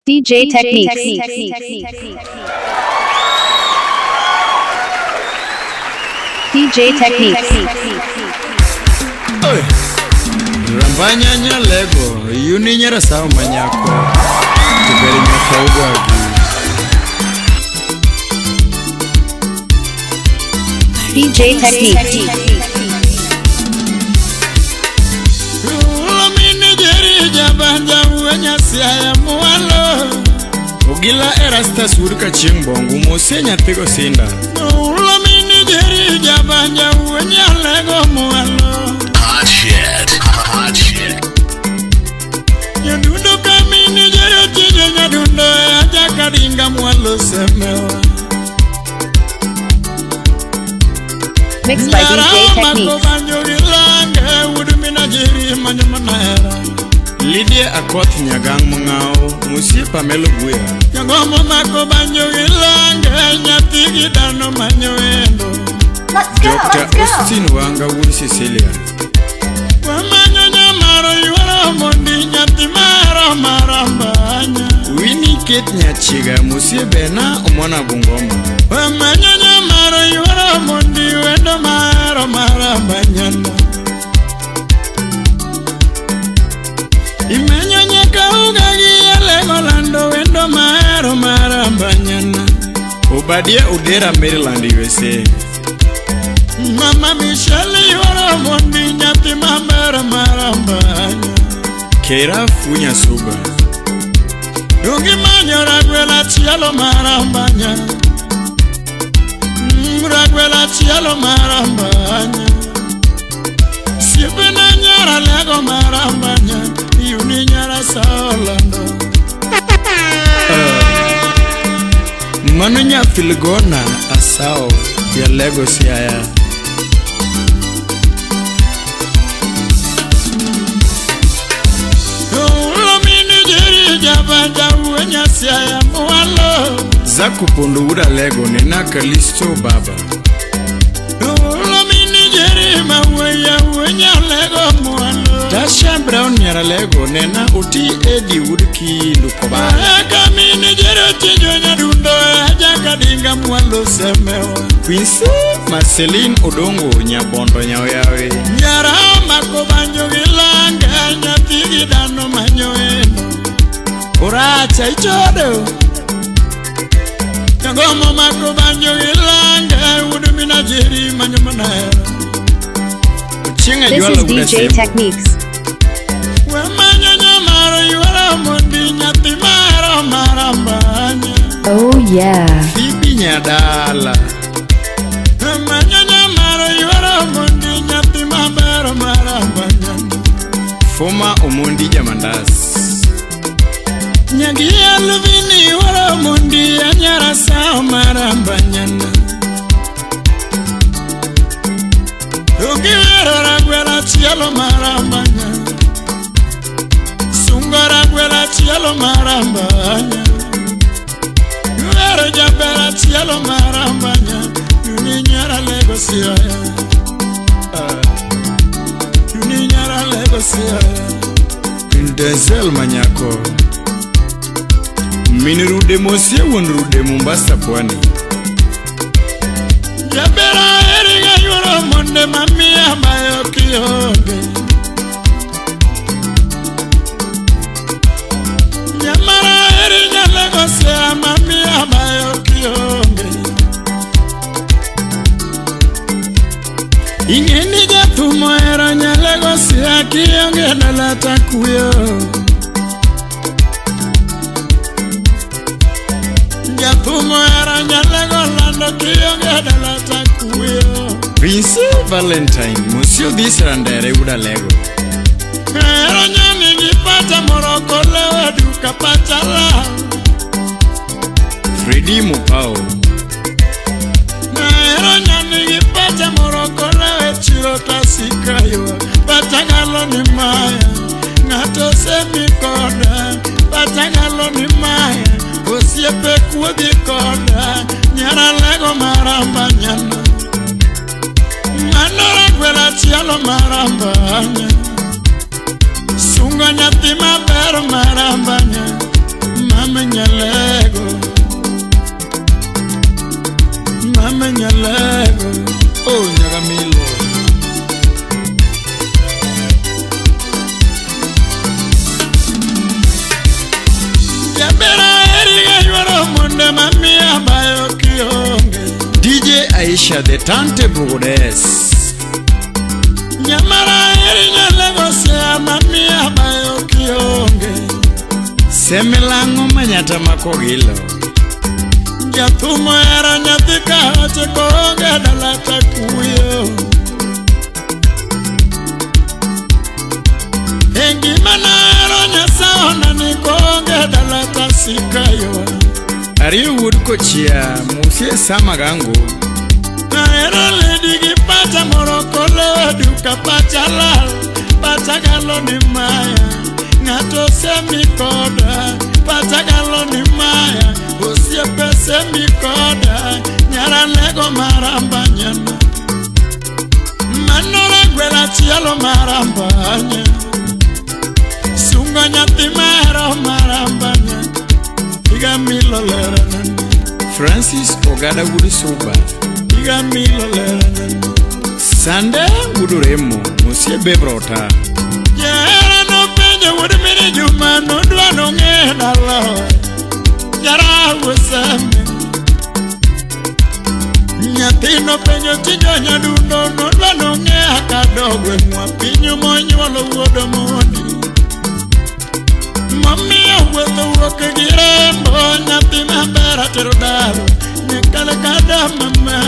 DJ Techniques. DJ Techniques. Rambanya lego, yuni nyara sao manyako. Tiberi nyaka ugagi. DJ Techniques. Ulamini jeri jabanja uenya siya mualo. Ugila erasta surka chimbongu musenya tigo sinda. Ulamini jeri jabanja uenya lego mualo. Hot shit. Hot shit. Nyadundo kamini jeri tijo nyadundo aja karinga mualo semewa. Mixed by DJ Techniques. Lydia Akot Nyagang Mungao, Musipa Meluguya. Nyagomo Mako Banjo Ilanga, Nyatigi Dano Manyoendo. Dr. Austin Wanga Wood Cecilia. Wamanyo Nyamaro Yuara Mondi Nyatimaro Marambanya. Winnie Kate Nyachiga, Musibena Omona Bungoma. Wamanyo Nyamaro Yuara Mondi Wendo Maro Marambanyana. Imenyo nyeka ugagi lego lando wendo maro marambanyana. Obadia Udera Maryland USA. Mama Michelle Yuara Mondi Nyati Mambara Marambanya. Kera Funya Suba. Dungi manyo ragwela chialo marambanya. Ragwela chialo marambanya. Sipena nyara lego marambanya. Yuni nyara salando. Manunya Filgona asao ya lego siaya. Ulamini jeri jabanja uenya siaya mualo. Zaku pundu uda lego nena Kalisto baba. Ulamini jeri mawaya uenya lego mualo. Tasha Brown nyara lego nena uti Eddie Woodki lukoba. Kamini jero chinjo nyadundo aja kadinga mwalo semewa. Quincy Marceline Odongo nyabondo nyawe. Nyara mako banjo gilanga nyatigi dano manyoeno. Oracha ichodo. Nyagomo mako banjo gilanga udumina jeri manyomanera. This is DJ Techniques. Oh yeah. Bibi Nyadala. Former Omondi Jamandas. Nyagi Alvini wara Omondi anyara sao marambanyana. Ugera ragwela chialo marambanya. Sungara gwela chialo marambanya. Ugera jabera chialo marambanya. Yuni nyara lego siaya. Yuni nyara lego siaya. Denzel Manyako. Minirude Mosie wonrude Mombasa pwani. Jabera eriga yuro monde mami amayo kiyobe. Nyamara eriga lego se mami amayo kiyobe. Ingeni jatumo era nyalego se akiyonge nalata kuyo. Jatumo era nyalego lando kiyonge nalata kuyo. Prince Valentine Musio disrandere uda lego. Era nyani nipata moroko lewe duka pachala. Freddy Mupao. Era nyani nipata moroko lewe chiro tasikayo. Patagalo ni maya. Ngato semi koda. Patagalo ni maya. Osiepe kuodi koda. Nyara lego marambanyana. Manora gwela chialo marambanya. Sunga nyati maber marambanya. Mama Nyalego, Mama Nyalego, oh Nyagamilo. Yabera eriga yuaro munde mami abayo kionge. DJ Aisha the turntable goddess. Nyamara eri Nyalego se mami abayo kionge. Semilango manyata makogilo. Jatumo era nyathika hache konge dalata kuyo. Engi manaro nyasaona ni konge dalata sikayo. Ari wood kochia musie samagango. Na era lady gipata morokolo duka pachala. Pachagalo ni maya. Ngato semikoda, patagalo ni maya, osiepe semikoda, Nyalego marambanyana. Manora gwela chialo marambanya, sunga nyati maro marambanya, iga milo lerana. Francis Ogada Wood Suba, iga milo lerana. Sande Uduremo, musie bebrota. Would many human no dwano ngena lo Yara wesame Nyatino penyo tijo nyadundo no dwano ngea kadogwe mwa pinyo monyolo wodo moni Mami awetho woke girembo Nyatina bera terodaro Nyekale kada mama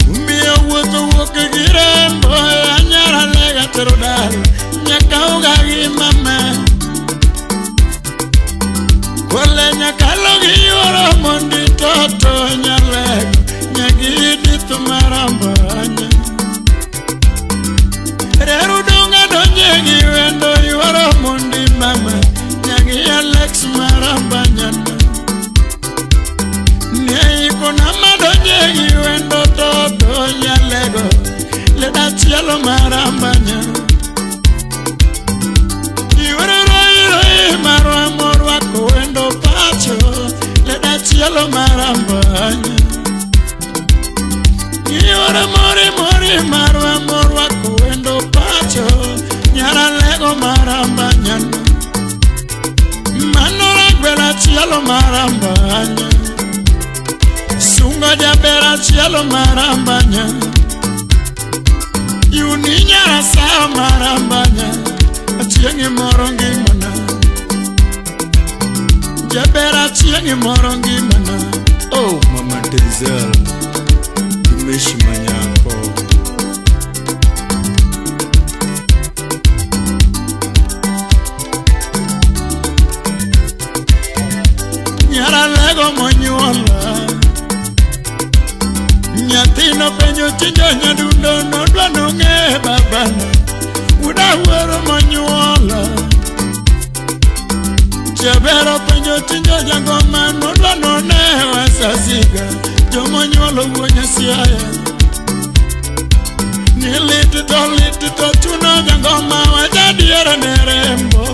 Mami awetho woke girembo Anyara lega terodaro Nyakauga mama Kwale nyakalo giyoro mondi toto Nyalego Nyagidi tumarambanya Reru dunga donye wendo yuoro mondi mama Nyagi Alex marambanya Nyayiko nama donye wendo toto Nyalego Leda chielo marambanya Marwa morwa kuendo pacho Leda chielo marambanya Yora mori marwa morwa kuendo pacho Nyalego marambanya Manora gwela chielo marambanya Sunga jabera chielo marambanya Yuni nyara sao marambanya Chiengi morongi mana Jabera chiengi morongi mana Oh mama Denzel Tumeshi manyako Nyalego monyuola Nyatino penyo chinjo nyadundo no dwano nge babana Uda huero monyuola Jabero penyo chinjo jangoma no dwano ne wasasiga Jo monyuolo uonya siaya Nilitito chuno jangoma wajadiera nerembo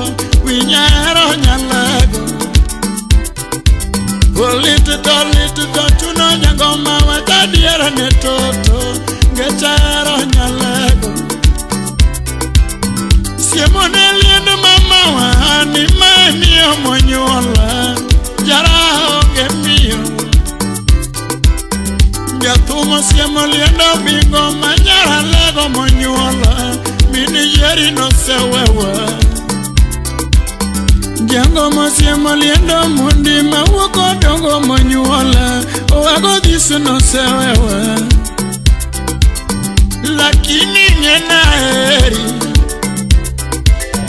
Winyero Nyalego Litito chuno jangoma wajadiera netoto Ngechero Nyalego Siemone liendo mama wani mio monyuola Jara onge mio Jatumo siemo liendo bingo Manyara lego monyuola Mini yeri no sewewa Jango mo siemo liendo mundi Mawoko dongo monyuola Owago disu no sewewa Lakini nyena eri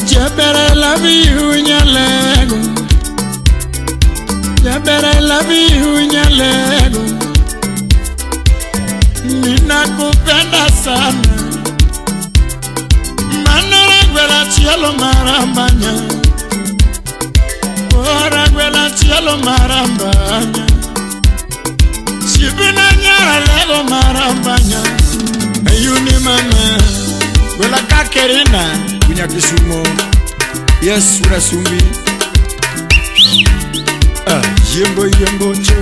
Jabera love you Nyalego Jabera love you Nyalego Ninakupenda sana Manora gwela chielo marambanya Ora gwela chielo marambanya Shibina Nyalego marambanya Ayuni mama Gwela kakerina Kunya Kisumo Yes, Urasumbi Yembo yembo cho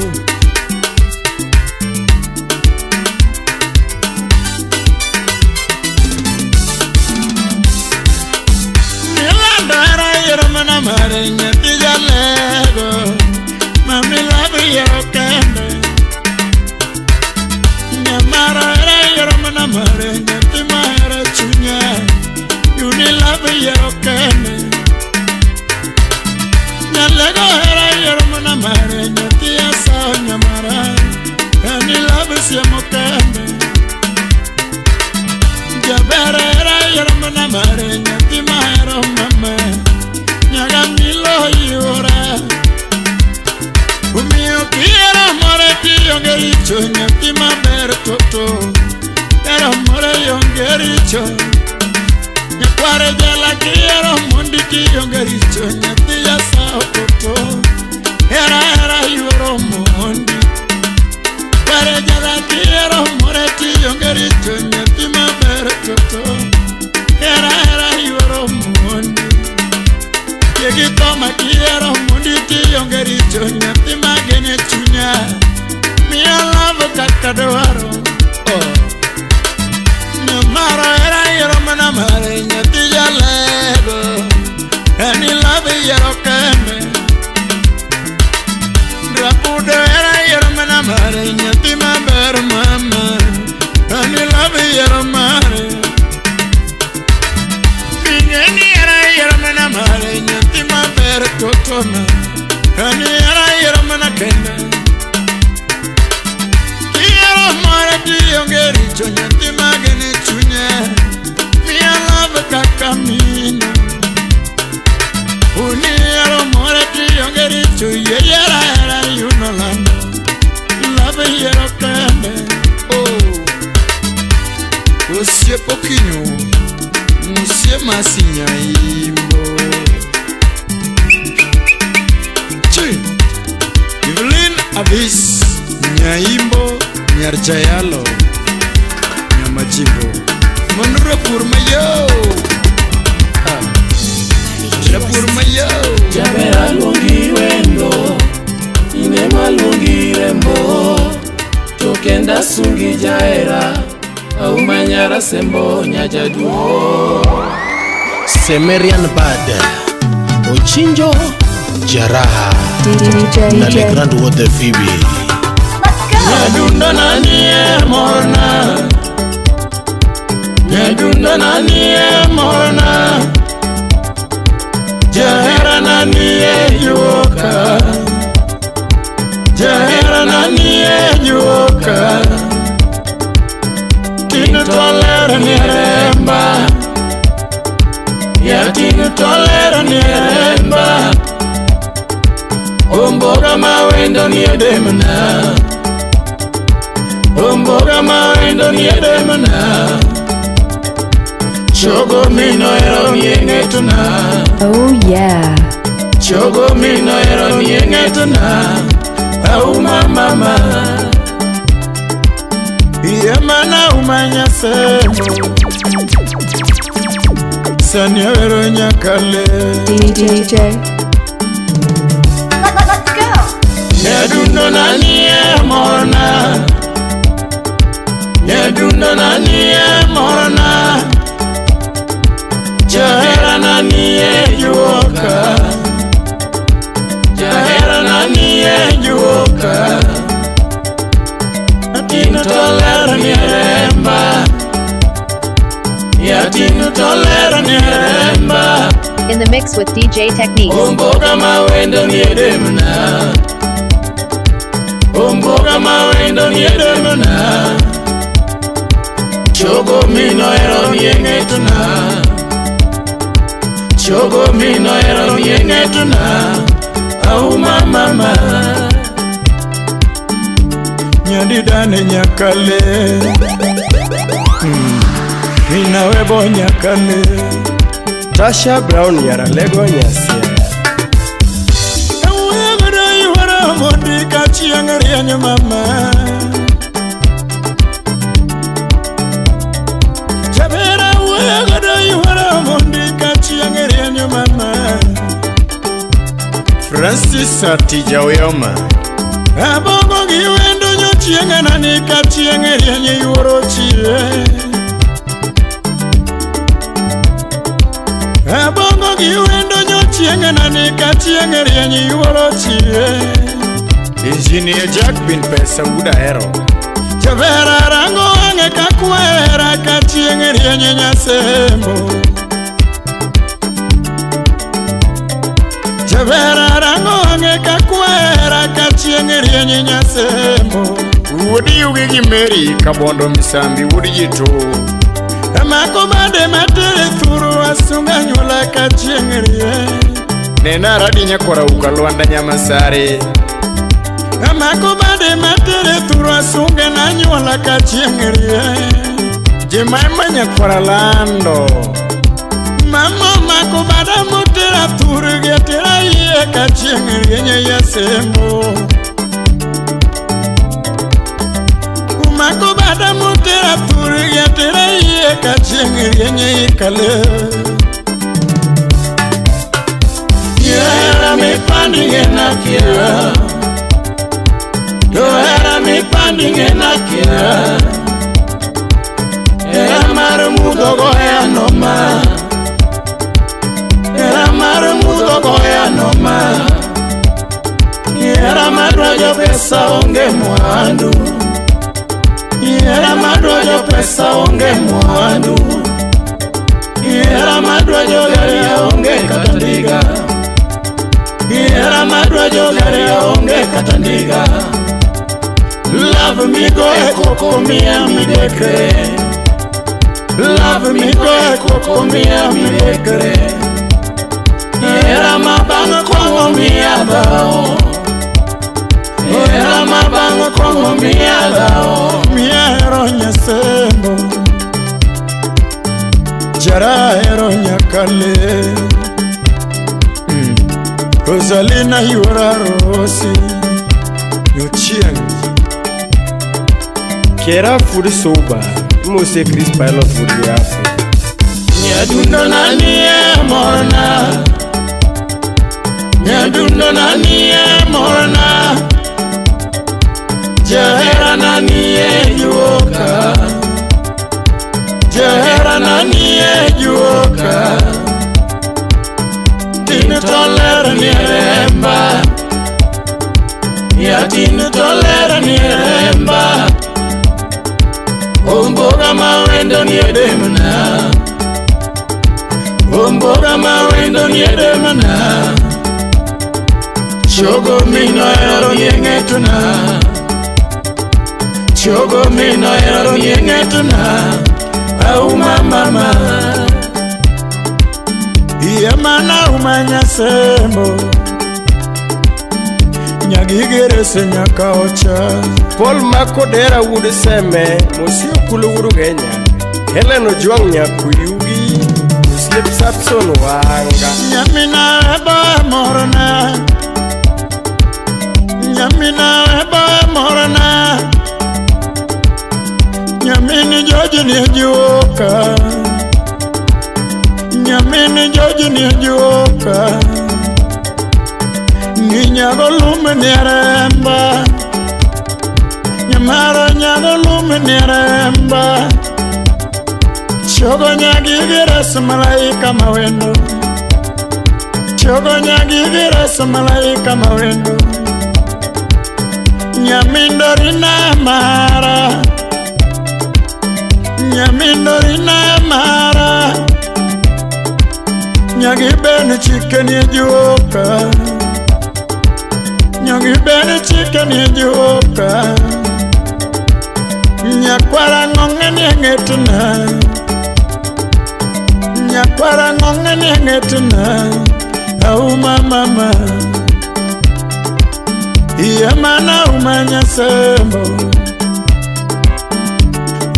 Nilanda era yermana mare nyati jalego Mami love yero kende Nyamara era yermana mare nyati mahera chunya Yuni love yero kende Nyalego era yermana mare nyati asa nyamara Kani love siemo kende Jabera era yermana mare nyati mahera mama Nyaga milo yora Umio kiera more ti yongericho nyati maber toto Era more yongericho Nyakware jala kiera mundi ti yongericho nyati yasa toto Era yoro mundi Kware jala kiera more ti yongericho nyati maber toto Era yoro mundi Yegi toma kiera mundi ti yongericho nyati magene chunya Mia love kakadwaro Nyamara era yoro mana mare nyati jalego Ani love yoro keme Rapudo era yoro mana mare nyati maber mama Ani love yoro mare Bingeni era yoro mana mare nyati maber totona Ani era yoro mana kende Kiero mare ti yongericho nyati magene chunya Mia love kakamino Uniero more ti yongericho yeyera era yunolanda Love yero kende Osie pokinyo Musie masinya imbo Chi Evelyn Avis Nyaimbo Nyarchayalo Nyamachimbo Monro Purmayo Purmayo Jabera lungi wendo Inema lungi rembo Tokenda sungi jaera Au manyara sembo nyajaduo Semerian Bad Ochinjo Jaraha DJ na le grand wo de Phoebe Nyadunda nanie morna Nyadunda nanie morna Jahera nanie yuoka Jahera nanie yuoka Tinu tolera nieremba Ya tinu tolera nieremba Omboga mawendo niedemna Omboga mawendo niedemna Chogo mino ero niengetuna Oh yeah. Chogo mino ero niengetuna Au mama Yemana umanya semo Sanya ero nyakale DJ. Nyadundo nanie morna Nyadundo nanie morna Jahera nanie yuoka Jahera nanie yuoka Tinu tolera nieremba Ya tinu tolera nieremba In the mix with DJ Techniques. Omboga mawendo niedemna Omboga mawendo niedemna Chogo mino ero niengetuna Chogo mino ero niengetuna Au mama Nyadidane nyakale Inawebo nyakale Tasha Brown yara lego nyasia Ewegara yuhara mondi kachi angari anya mama Jabera wegara yuhara mondi kachi angari anya mama Francis Atija Oyoma Abongo gi wendo nyochienga na nika chienge rienye yuoro chie Abongo gi wendo nyochienga na nika chienge rienye yuoro chie Engineer Jack bin pesa uda hero Chavera rango ange kakwera ka chienge rienye nyasembo Chavera rango ange kakwera ka chienge rienye nyasembo Udi ugi gimeri kabondo misambi udi jitu Amako bade matere thuru asunga nyula ka chienge rienye Nena radi nyakora ukalwanda nyamasare Amako bade matere thuru asunga na nyula ka chienge rienye Jemaima nyakora lando Mama mako bada mutera thuru getera iye ka chienge rienye yasembo Mako bada mutera thuru getera iye ka chienge rienye ikale Yera mi pandinge na kia Yera mi pandinge na kia Yera maru mudo goya noma Yera maru mudo goya noma Yera madrojo pesa onge mwandu Yera madrojo pesa onge mwandu Yera madrojo garia onge katandiga Yera madrojo garia onge katandiga Love me go e koko mia mi dekre Love me go e koko mia mi dekre Yera mabanga kongo mia bao Yera mabanga kongo mia bao Mia hero nyasembo Jara hero nyakale Rosalina yura rosi Yochieng Kera food soba Mose Chris Pilot food yafe Nyadundo nani e morna Nyadundo nani e morna Jahera nani e juoka Jahera nani e juoka Tinu tolera ni remba Ya tinu tolera ni remba Omboga mawendo ni edemna Omboga mawendo ni edemna Chogo mino ero ni engetuna Chogo mino ero ni engetuna Au mama Yemana umanya sembo Nyagigere se nyaka ocha Paul Makodera would seme Monsieur Kuluru Genya Helen Ojuang Nyakuyugi Slip Sapson Wanga Nyamina eba morna Nyamina eba morna Nyamini George ni juoka Nyamini George ni juoka Nginyago lume ni remba Nyamara nyago lume ni remba Chogo nyagigire su malaika mawendo Chogo nyagigire su malaika mawendo Nyamindorina mara Nyamindorina mara Nyagibene chikeni juoka Nyagibene chikeni juoka Nyakwara ngongeni engetuna Nyakwara ngongeni engetuna Au mama Yamana umanya sembo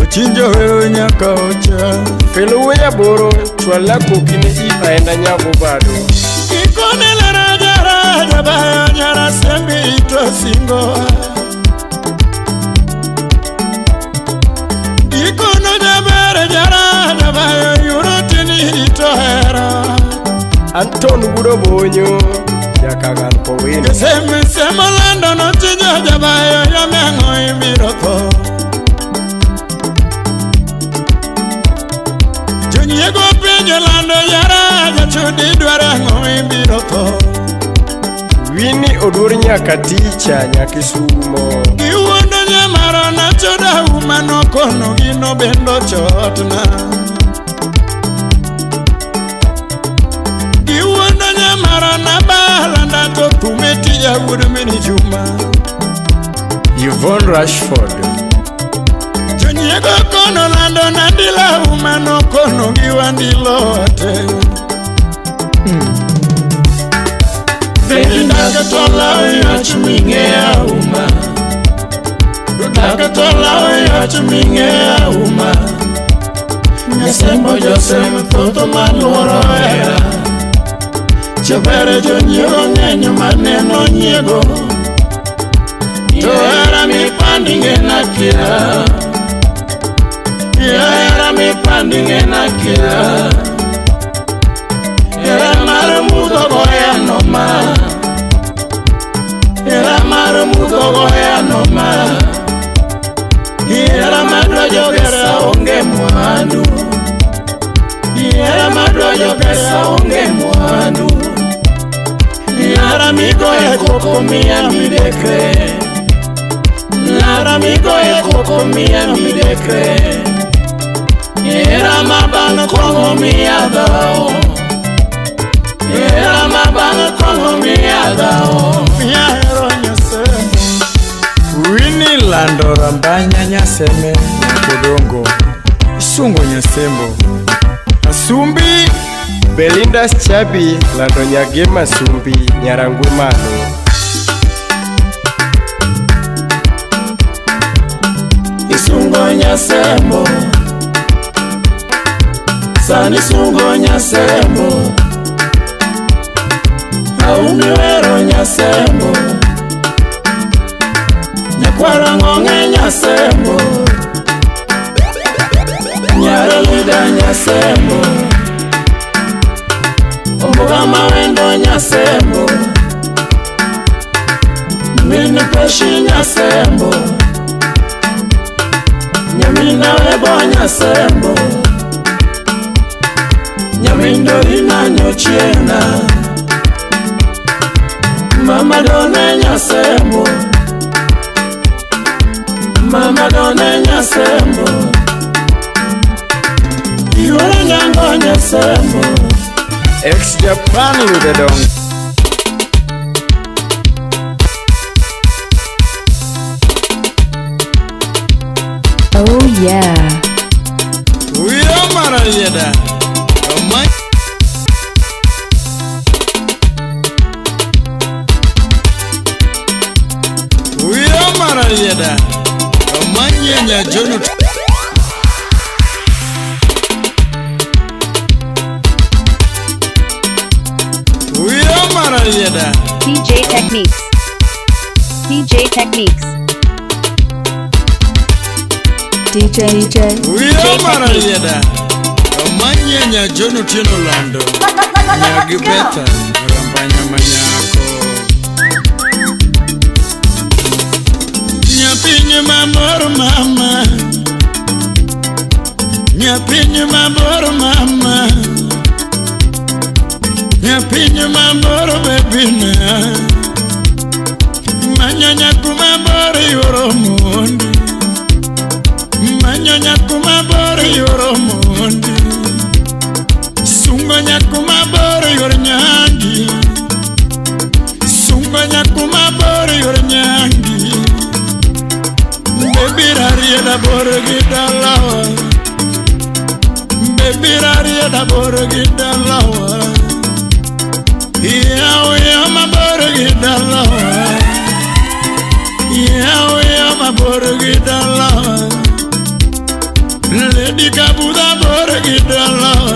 Uchinjo wewe nyaka ocha Feluwe ya boro Chwala kukine ipa enda nyago bado Ikone la raja bayo nyara sembi ito singo Ikono jabere jara bayo yurutini ito hera Anton Budo Bonyo Jakagan Powini. Semo lando no tinya jabayo ya mengo ibirotho. Jonyego penjo lando yara jachudi dwara ngo ibirotho. Wini odur nyaka ticha nyakisumo. Giwuondo nyamaro na choda umano kono gino bendo chotna. Giwuondo nyamaro na balanda to tumeti ya wudumini juma. Yvonne Rashford. Jonyego kono lando na dila umano kono giwandilo ate. Belinda tola ya chuminge ya uma. Belinda tola ya chuminge ya uma. Nyasembo Josem toto maloro era. Chopere jonyego ngenyo maneno nyego. To era mi pandinge na kia. Era mi pandinge na kia. Era marmudo goya no ma. Era marmudo goya no ma. Era madrojo gera onge mwandu. Era madrojo gera onge mwandu. Era migo e koko mia midekre. Era migo e koko mia midekre. Era mabana kongo mia dao. Era mabana kongo mia dao. Mia hero nyaseme. Wini lando rambanya nyaseme kodongo Sungo nyasembo Asumbi Belinda Chabi lando nyagema sumbi nyarangumano. Isungo nyasembo. Sani sungo nyasembo. Aumiwero nyasembo. Nyakwara ngonge nyasembo. Nyara lida nyasembo. Omboga mawendo nyasembo. Mini peshi nyasembo. Nyamina webo nyasembo. Nyamindo ina nyochiena. Mama done nyasembo. Mama done nyasembo. Yura nyango nyasembo. Ex-Japan Ludedong Oh yeah. Uyo mara yeda. Uyo mara yeda. Omanyenya Jono. Uyo mara yeda. DJ Techniques. DJ Techniques. DJ. Uyo mara yeda. Omanyenya Jono tieno lando. Nyagibeta rambanya manyako. Nyapinyo mabor mama. Nyapinyo mabor mama. Nyapinyo mabor bebina. Manyonya kumabor yoro mundi. Manyonya kumabor yoro mundi. Sungo nyakumabor yoro nyangi. Sungo nyakumabor yoro nyangi. Baby rari da borgi dalawa. Baby rari da borgi dalawa. Yeah, my borgi dalawa. Yeah, my borgi dalawa. Lady Kabuda borgi dalawa.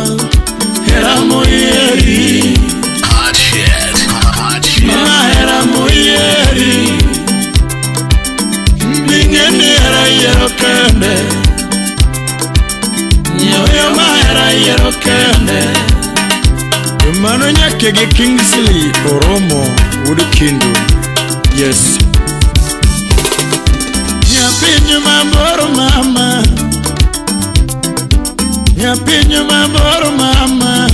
Era moyeri. Hot shit. Hot shit. Ma era moyeri. Bingeni era yero kende. Nyoyo ma era yero kende. Mano nyaki nyake gi Kingsley Oromo Udikindu. Yes. Nyapinyu maboro mama, nyapinyu maboro mama,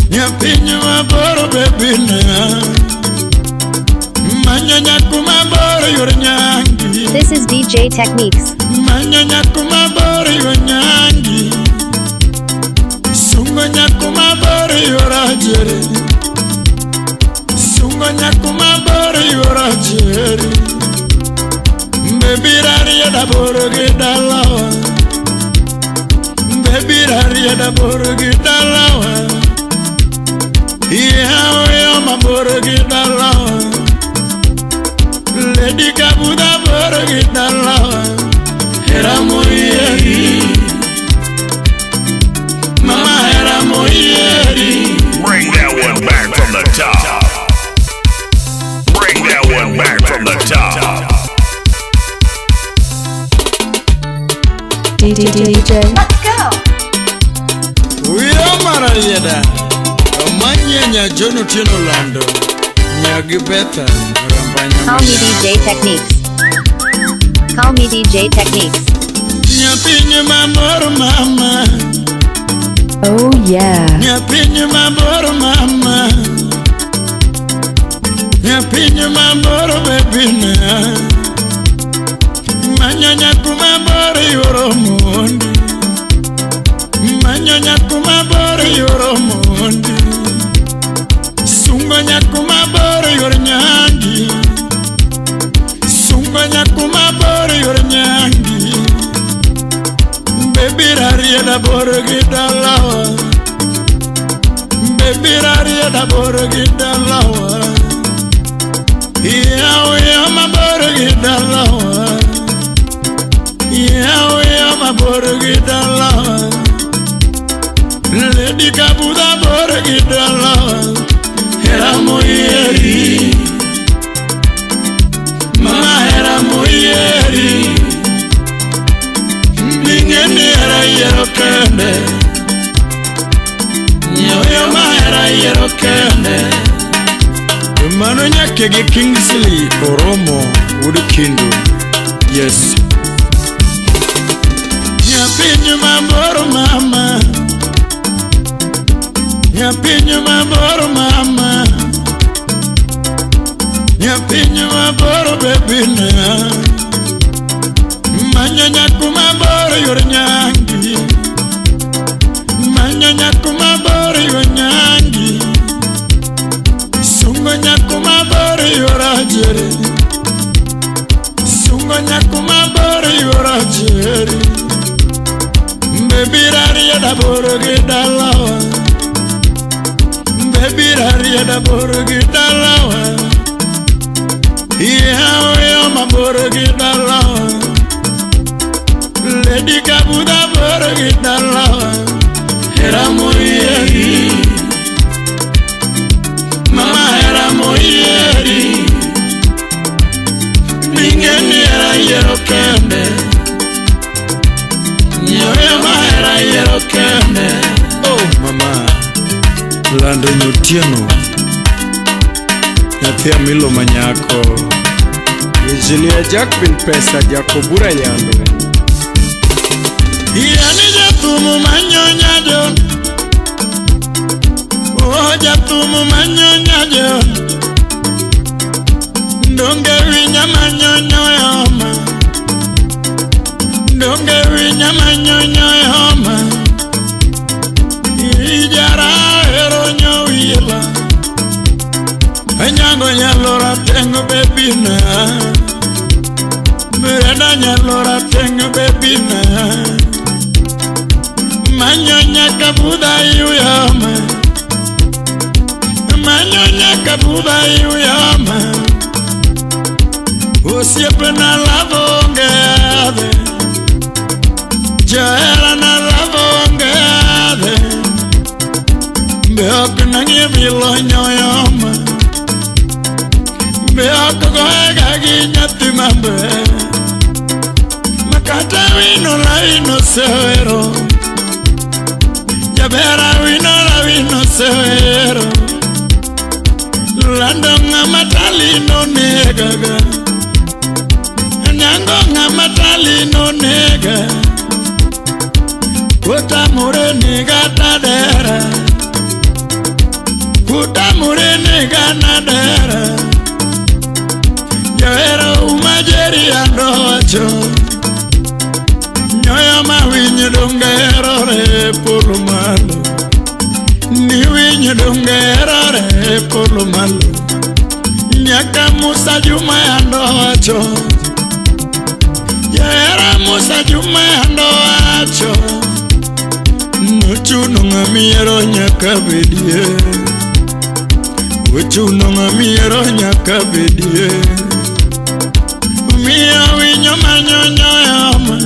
nyapinyu maboro bebina, manyanyaku maboro yorenyangi. This is DJ Techniques. Manyanyaku maboro yorenyangi, sungo nyaku maboro yorajere, sungo nyaku maboro yorajere. Baby rariya da borogi dalawa, baby rariya da borogi dalawa. Yeah, we are my borogi dalawa. Lady Kabuda borogi dalawa. Hera moyeri, mama hera moyeri. Bring that one back from the top. Bring that one back from the top. DJ. Let's go. We are Marayeda. Manyanya Jono Tino Lando. Nyagi Beta. Call me DJ Techniques. Call me DJ Techniques. Nyapinyu maboro mama. Oh yeah. Nyapinyu maboro mama. Nyapinyu maboro bebina. Manyanyaku maboro yoromundi. Manyanyaku maboro yoromundi. Sungo nyaku maboro yorenyangi. Sungo nyaku maboro yorenyangi. Baby rariya da borogi dalawa. Baby rariya da borogi dalawa. Yeah, we are my borogi dalawa. Yeah, we are my borogi dalawa. Lady Kabuda borogi dalawa. Hera moyeri, mama hera moyeri. Bingeni hera yero kende, nyoyo ma hera yero kende. Mano nyake gi Kingsley Oromo Udikindu. Yes. Nyapinyu maboro mama, nyapinyu maboro mama, nyapinyu maboro bebina. Manyanyaku maboro yorenyangi, manyanyaku maboro yorenyangi. Sungo nyaku maboro yorajere, sungo nyaku maboro yorajere. Baby rariya da borogi dalawa, baby rariya da borogi dalawa. Yeah, we are my borogi dalawa. Lady Kabuda borogi dalawa. Hera moyeri, mama hera moyeri. Bingeni hera yero kende, nyoyo ma hera yero kende. Oh mama, Lando Nyutieno, Nyathia Milo Manyako, Engineer Jack bin Pesa Jakobura Nyando. Yani jatumu manyonya jon, oh jatumu manyonya jon. Donge winya manyonya yoma, donge winya manyonya yoma. Ijara hero nyowila, anyango nyalora tengo bebina. Miranda nyalora tengo bebina. Manyonya Kabuda yuyama, manyonya Kabuda yuyama. Usiepe na lavongeade, jaela na lavongeade. Beok nangie bilo nyoyoma, beok goega ginyati mambe. Makata wino la ino severo, jabera wino la wino sero lando ng'ama talino negaga nyango ng'ama talino nega kutamure nega tadera kutamure nega nadera Yoero umajeri andocho Nyoyo mawinyo dongero re polo malo Ni winyo dongero re polo malo Nyaka Musa Juma andocho Yoero Musa Juma andocho Nuchuno ngamiero nyaka bedie Uchuno ngamiero nyaka bedie Mia winyo manyonyo yama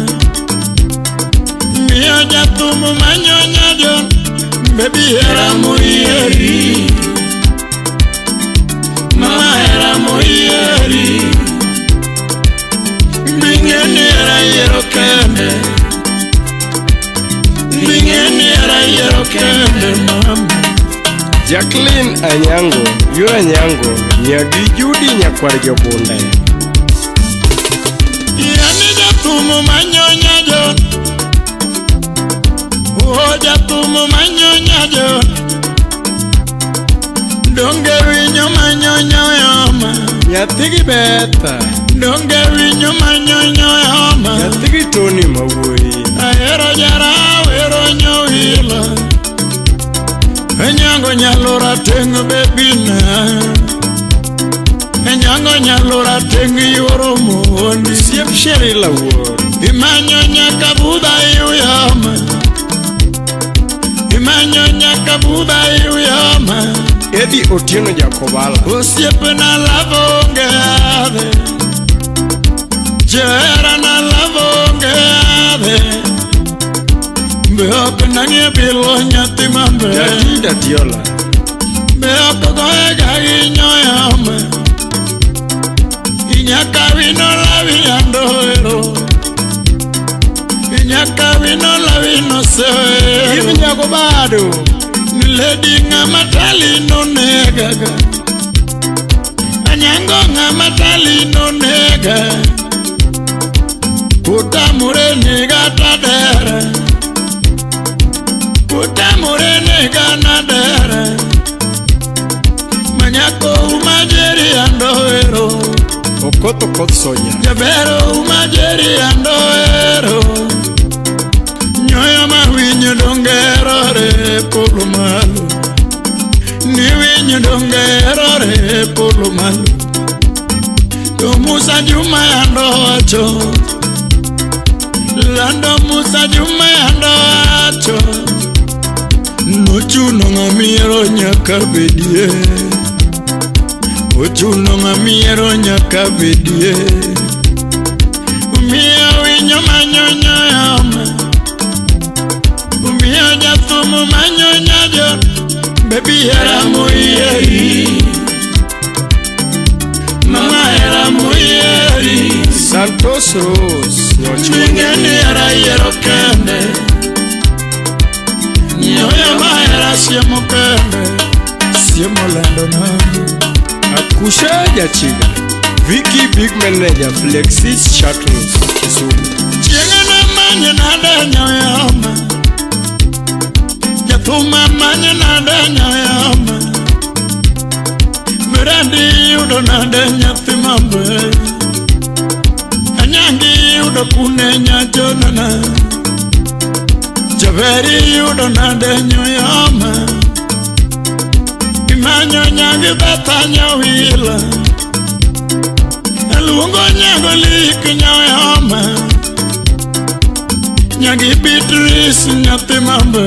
Mia jatumu manyonya jon Baby era moyeri Mama era moyeri Bingeni era yero kende Bingeni era yero kende mama Jacqueline Anyango, yu Anyango, nyagi Judy nyakwar jobunde Yani jatumu manyonya jon Oh jatumu manyonya jon Donge winyo manyonya yama Nyathigi beta Donge winyo manyonya yama Nyathigi Tony mawuoyi Ahero jara wero nyowila Enyango nyalo rateng bebina Enyango nyalo rateng yoro mondi Siep sheri la wuor Imanyo nyaka buda yuyama Imanyo nyaka buda yuyama Edi Otieno Jakobala Usiep na lavonge ade Jera na lavonge ade Beok nangie bilo nyati mambe Jatida Diola Beok goe gagi nyoyama Inyaka wino lawi andoero Inyaka wino lawi no seo Ibi nyago bado Niledi ng'ama talino negaga Anyango ng'ama talino nega Kutamure nega tadera Kutamure nega nadera Manyako umajeri andoero Okoto Koth Sonya Jabero umajeri andoero Nyoyo mawinyo dongero re polo malo Ni winyo dongero re polo malo To Musa Juma andocho Lando Musa Juma andocho Nuchuno ngamiero nyaka bedie Uchuno ngamiero nyaka bedie Umia winyo manyonya yama Umia jatumu manyonya jon Baby era moyeri Mama era moyeri Santos Rose Bingeni era yero kende Nyoyo ma era siemo kende Siemo lendo na Akusha Jachiga Vicky Big Manager Flexis Shuttles Kisumu Chienge na manye na denyo yama Jatuma manye na denyo yama Mirandi yudo na denyo thimambe Anyangi yudo kune nyajonana Javeri yudo na denyo yama Imanyo nyangi beta nyawila Elungo nyango lik nyawama Nyangi Beatrice nyathi mambe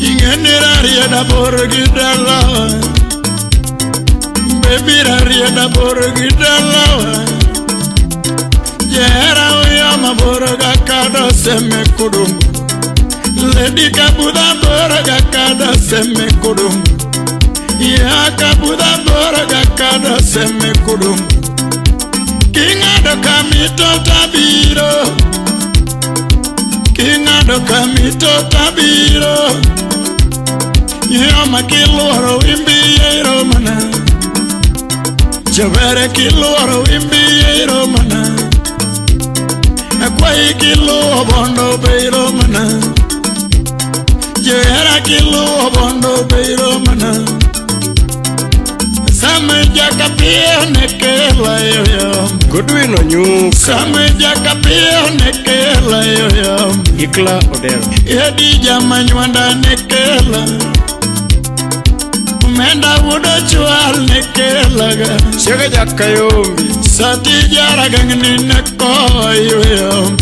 Ingenira rieda bor gidalawa Baby rieda bor gidalawa Jera uyama bor gakado seme kudungu Lady kabuda bor gakado seme kudungu Ya kabuda bor gakado seme kudungu Kingado kamito tabiro Kingado kamito tabiro Yama kiloro imbi yero mana Javere kiloro imbi yero mana Akwai kilo bondo beiro mana Jera kilo bondo beiro mana Same jaka pia nekela yo Godwin Onyuka Same jaka pia nekela yo Ikla Odero Yedi jama nywanda nekela Menda wudo chual nekela ga Shega Jakayombi Sati jara gangni neko yo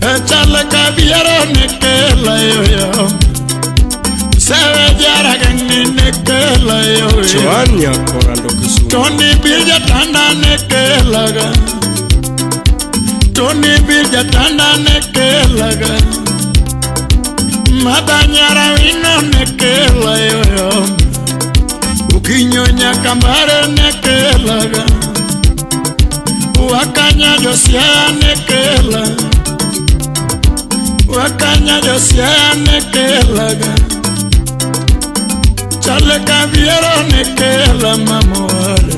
Echala kabiero nekela yo Sewe jara gangni nekela yo Chwanya Korando Kisumu Tony Bilja tanda nekela ga Tony Bilja tanda nekela ga Madanyara wino nekela yo Ukinyonya kambare nekela ga Wakanya josia nekela Wakanya josia nekela ga Chale kabiero nekela mamoare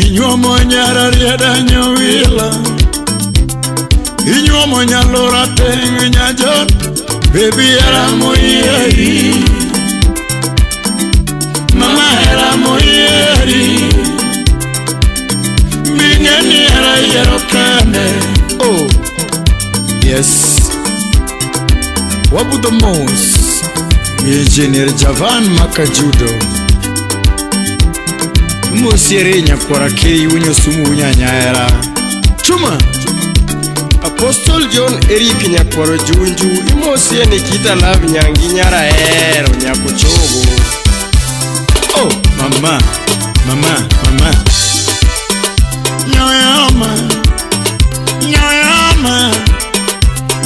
Inywa monyara rieda nyowila Inywa monyalora tengi nyajon Baby era moyeri Mama era moyeri Mingeni era yero kane Oh Yes Wabu the most Engineer Javan Makajudo Musiere nyakwara kei unyo sumu unyanyara Chuma Apostle John Eric nyakwaro junju Imosie Nikita Love nyangi nyara ero nyakuchogo Oh mama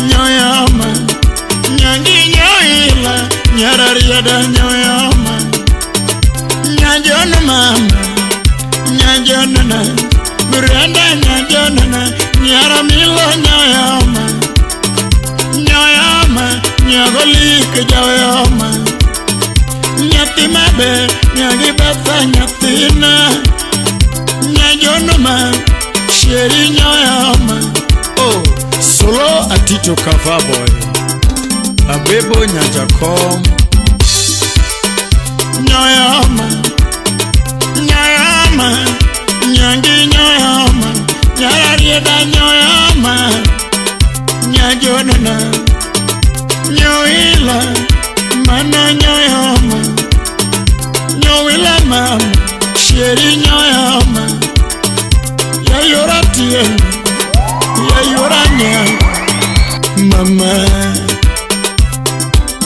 Nyoyama Nyangi nyoila Nyarariada nyoyama Nyanjona mama Nyanjona Miranda nyanjona Nyaramilo nyoyama Nyagolik nyoyama Nyatimabe Nyagibata nyatina Nyanjonoma Sheri nyoyama Oh Solo Atito Kavaboy Abebo Nyajakom Nyoyama Nyangi nyoyama Nyararieda nyoyama Nyajonona Nyoila Mana nyoyama Nyoila mama Sheri nyoyama Yayora tien Yayora nya Mama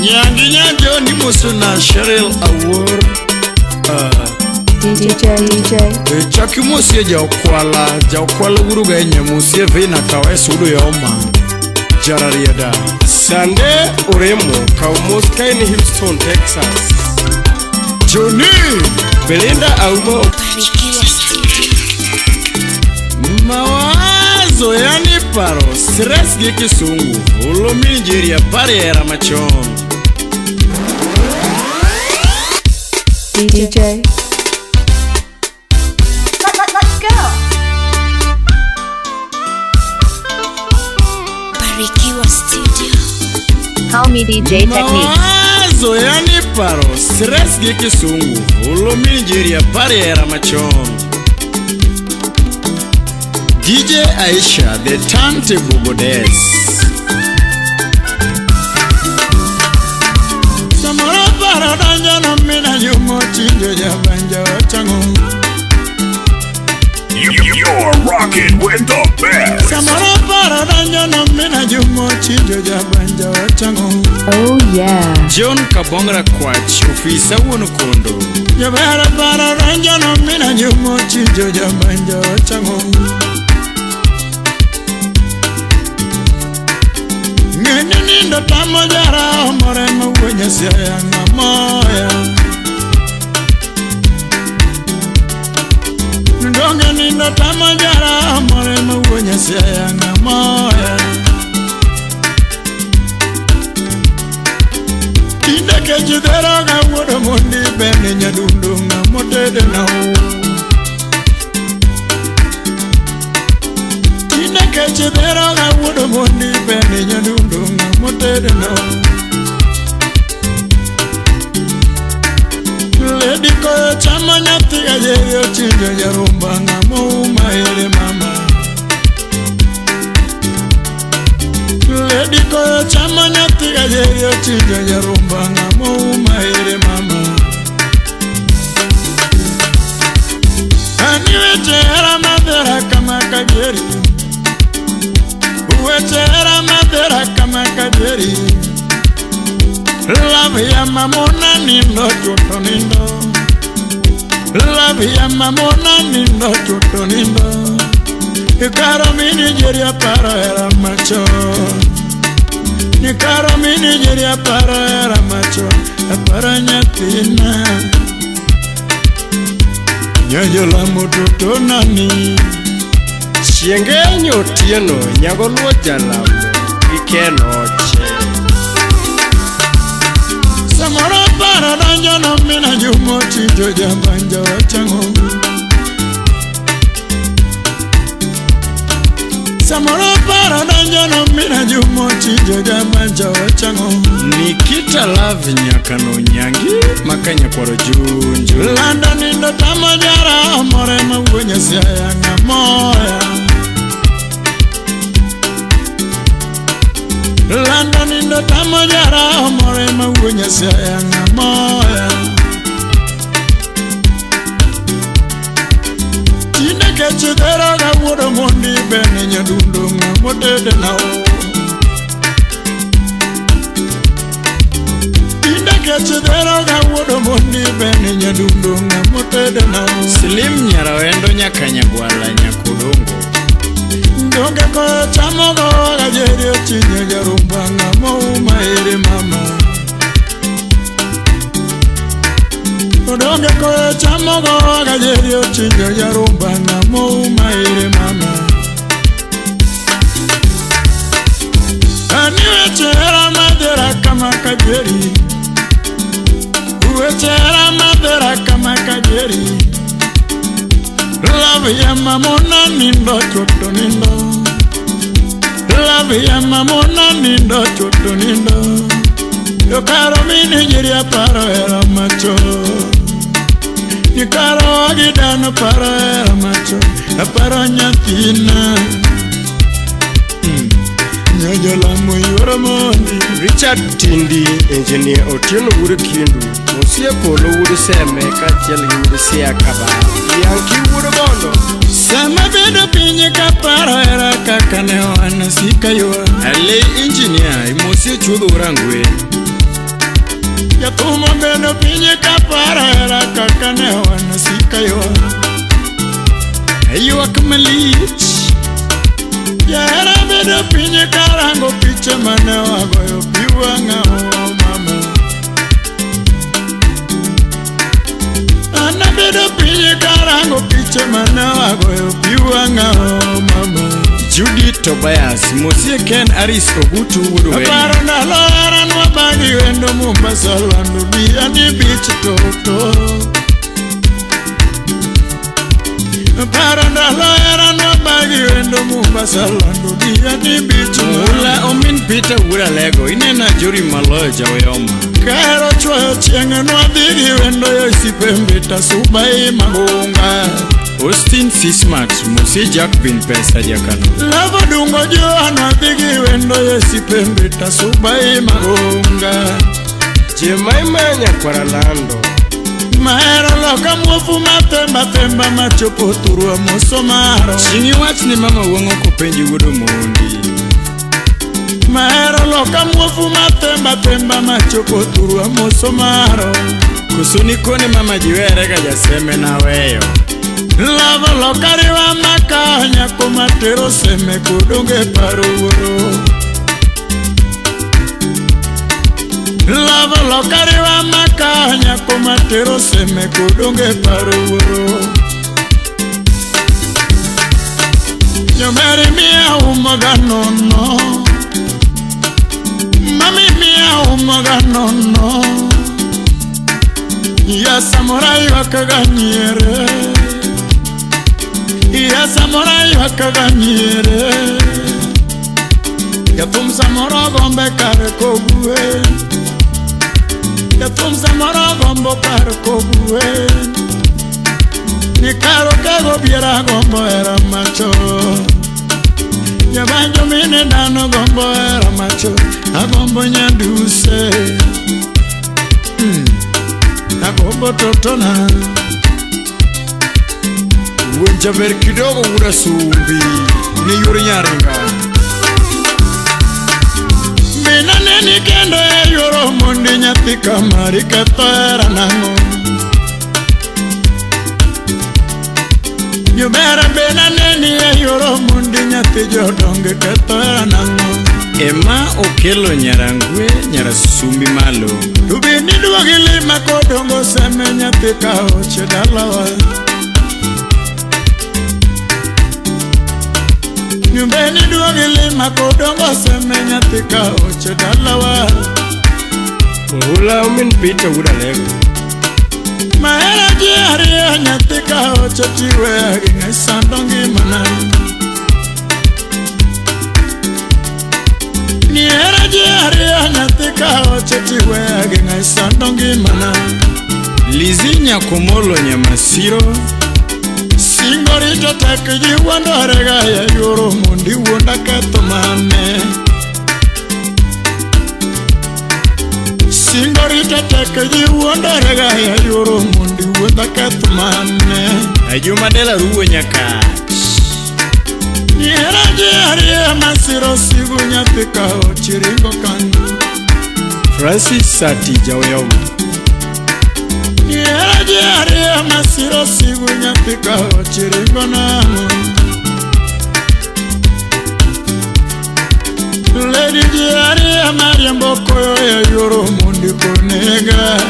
Nyangi nyanjo ni musuna Cheryl Award DJ Chaki musie Jaukwala guruga enye musie vina kawesu udu yoma Jararieda Sande Uremo Kaumos Kaini Houston, Texas Johnny Belinda Aumo Mawazo yani paro Stress giki sungu Ulo Nigeria pari era machon DJ Let's go Barikiwa Studio Call me DJ Techniques Mawazo yani paro Stress giki sungu Ulo Nigeria pari era machon DJ Aisha, the turntable goddess. Samara para danja na mina yumo chinjo jabanja wachangu. You're rocking with the best. Samara para danja na mina yumo chinjo jabanja wachangu. Oh yeah John Kabongra Kwach, ofisa wonukondo. Jabara para danja na mina yumo chinjo jabanja wachangu. Nindo tamo jara moreno wenye siya nga moya Ndonge nindo tamo jara moreno wenye siya nga moya Tinde ke jidera ga wodo mondi bene nyadundo ngamotede na o Tina ke jidera ga wodo mondi bene nyadundo ngamotede na o Lady ko chama nyati ga yeyo chinjo yarumba ngamo maere mama Lady ko chama nyati ga yeyo chinjo yarumba ngamo maere mama Aniwe chera madera kama kajeri Uwe chera madera kama kajeri Love ya mamona nindo chuto nindo Love ya mamona nindo chuto nindo Ikaro mini jeria para era macho Ikaro mini jeria para era macho Para nyatina Nyoyo la mututo nani Chienge nyotieno nyagoluo jalamo ikenoche Samora para danjo no mina jumo chijo jambanja wachango Samora para danjo no mina jumo chijo jambanja wachango Nikita love nyakano nyangi makanya kwaro junju Landa nindo tamajara amore mawunya siya ngamoya Landa nindo tamajara amore mawunya siya ngamoya Tina ke chidera ga wodo mondi bene nyadundo ngamotede na o Tina ke chidera ga wodo mondi bene nyadundo ngamotede na o Slim nyara wendo nyakanya gwala nyakudongo Ndonge ko chamogo ga jerio chinye jarumba ngamo maere mama Ndonge ko chamogo ga jerio chinye jarumba ngamo maere mama Aniwe chera madera kama kajeri Uwe chera madera kama kajeri Love ya mamona nindo chuto nindo Love ya mamona nindo chuto nindo Yo caro mini jiria para era macho Ni caro agidano para era macho Para nyatina Nyojo la muyoro mondi Richard Tindi engineer Otieno wuri kindu Musie polo wuri seme kachel wuri siya kaba Yanki wuri bondo Sama bedo pinye kapara era kakane wana sika yuwa Ale engineer musie chudo urangwe Ya tumo bedo pinye kapara era kakane wana sika yuwa Ayuwa kamalich Ya era bedo pinye karango piche mane wagoyo piwa ngao mama Ana bedo pinye karango piche mane wagoyo piwa ngao mama Judy Tobias musie Ken Aris Ogutu wuri Aparo na loera nwa bagi wendo Mombasa lando biya ni beach toto Aparo na loera nwa bagi wendo Mombasa lando biya ni beach Ula omin Peter wura lego inena juri maloyo jaweyoma Kero chwayo chienge nwa bigi wendo yo isipembeta subai magunga Austin Sismat musie Jack Bin pesa jakano Lavo dungo joa nwa bigi wendo yo isipembeta subai magunga Jemaimanya kwara lando Mahero loka mwofu matemba temba machopo turua mosomaro Chingi wach ni mama wango kupenji wudo mondi Mahero loka mwofu matemba temba machopo turua mosomaro Kusuni kone mama jiwere jaseme na weyo Lavo loka riwa makanya kumatero seme kudunge paruro Lavo loka riwa makanya kumatero seme kudunge paruro Nyomeri mia umoga nono Mami mia umoga nono Ya samurai wakaganyere, ya samurai wakaganyere, ya tum samura gombe kare kogwe, ya tum samura gombo kare kogwe, ni karo kago biera gombo era macho, ya banjo mine dano gombo era macho, agombo nyanduse. Agombo totona Wenja ver kidogo ura sumbi Ni yuri nyaringa Mina neni kendo ya yuro mundi nyati kamari katara nango Nyumera bena neni ya yuro mundi nyati jodonge katara nango Ema okelo nyarangwe nyarasumbi malo Tubini duwagili makodongo seme nyati kaoche dalawa Nyumbeni duwagili makodongo seme nyati kaoche dalawa Ula umin pita ura lego Mahera jiaria nyati kaoche tiwe aginga sandongi manani Niera jiaria nyatika ochetiwe agenga isandongi mana Lizinya kumolo nyamasiro Singorito takiji wandorega ya yoro mundi wonda katomane Singorito takiji wandorega ya yoro mundi wonda katomane Ajumadela ruwe nyaka Niera jiaria masiro sigu nyatika ochiringo kandu Francis Sati Jaoyau Niera jiaria masiro sigu nyatika ochiringo namu Lady jiaria mariambo koyo ya yoro mundi konega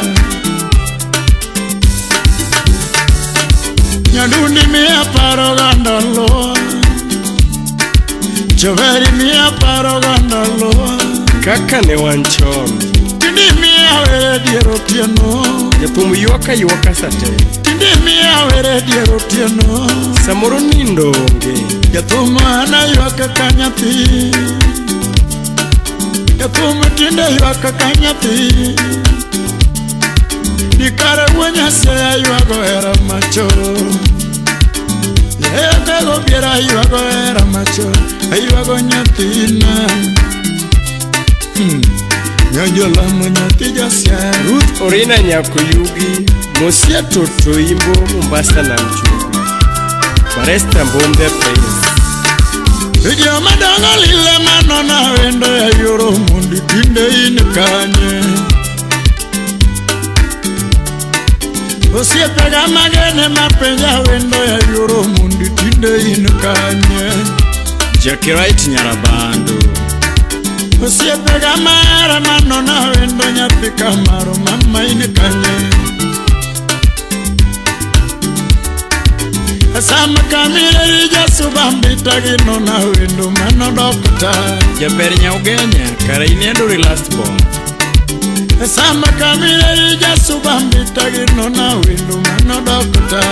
Nyadundi mia paro gandalo Choveri mia paro gandalo Kaka ne wanchon Tindi mia were diero tieno Yapumu yuwaka sate Tindi mia were diero tieno Samoro nindonge Yatumu ana yuwaka kanyati Yatumu tinde yuwaka kanyati Nikare wenya seya yuwago era macho Kago biera yuwago era macho Ayuwago nyatina Nyojola mnyati jasya Ruth Orina Nyakuyugi Mosia Toto Imbo Mombasa na Mchugu Baresta Mbombe Prince Video madongo lile manona wendo ya yoro mundi tinde inikanye Osie pega magene mapenja wendo ya yoro mundi tinde inikanye Jackie Wright Nyarabando Osie pega mara manona wendo nyapika maro mama inikanye Asama kamire ija subambita ginona wendo mano dokta Jaber Nyaugenya kara inenduri last bomb Asama kamire ija subambita ginona wendo mano dokta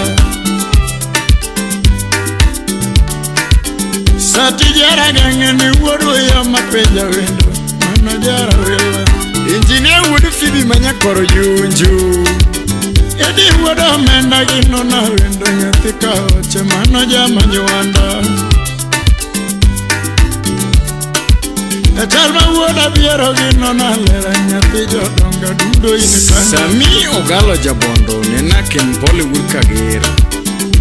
Sati jara gangeni wodo ya mapenja wendo mano jara wela Engineer would fibi manya koro yunju Edi wodo menda ginona wendo nyatika oche mano jama nyuanda Etalma woda biero ginona lera nyati jodonga dudo inikanya Sami ogalo jabondo nena kempole wurka gira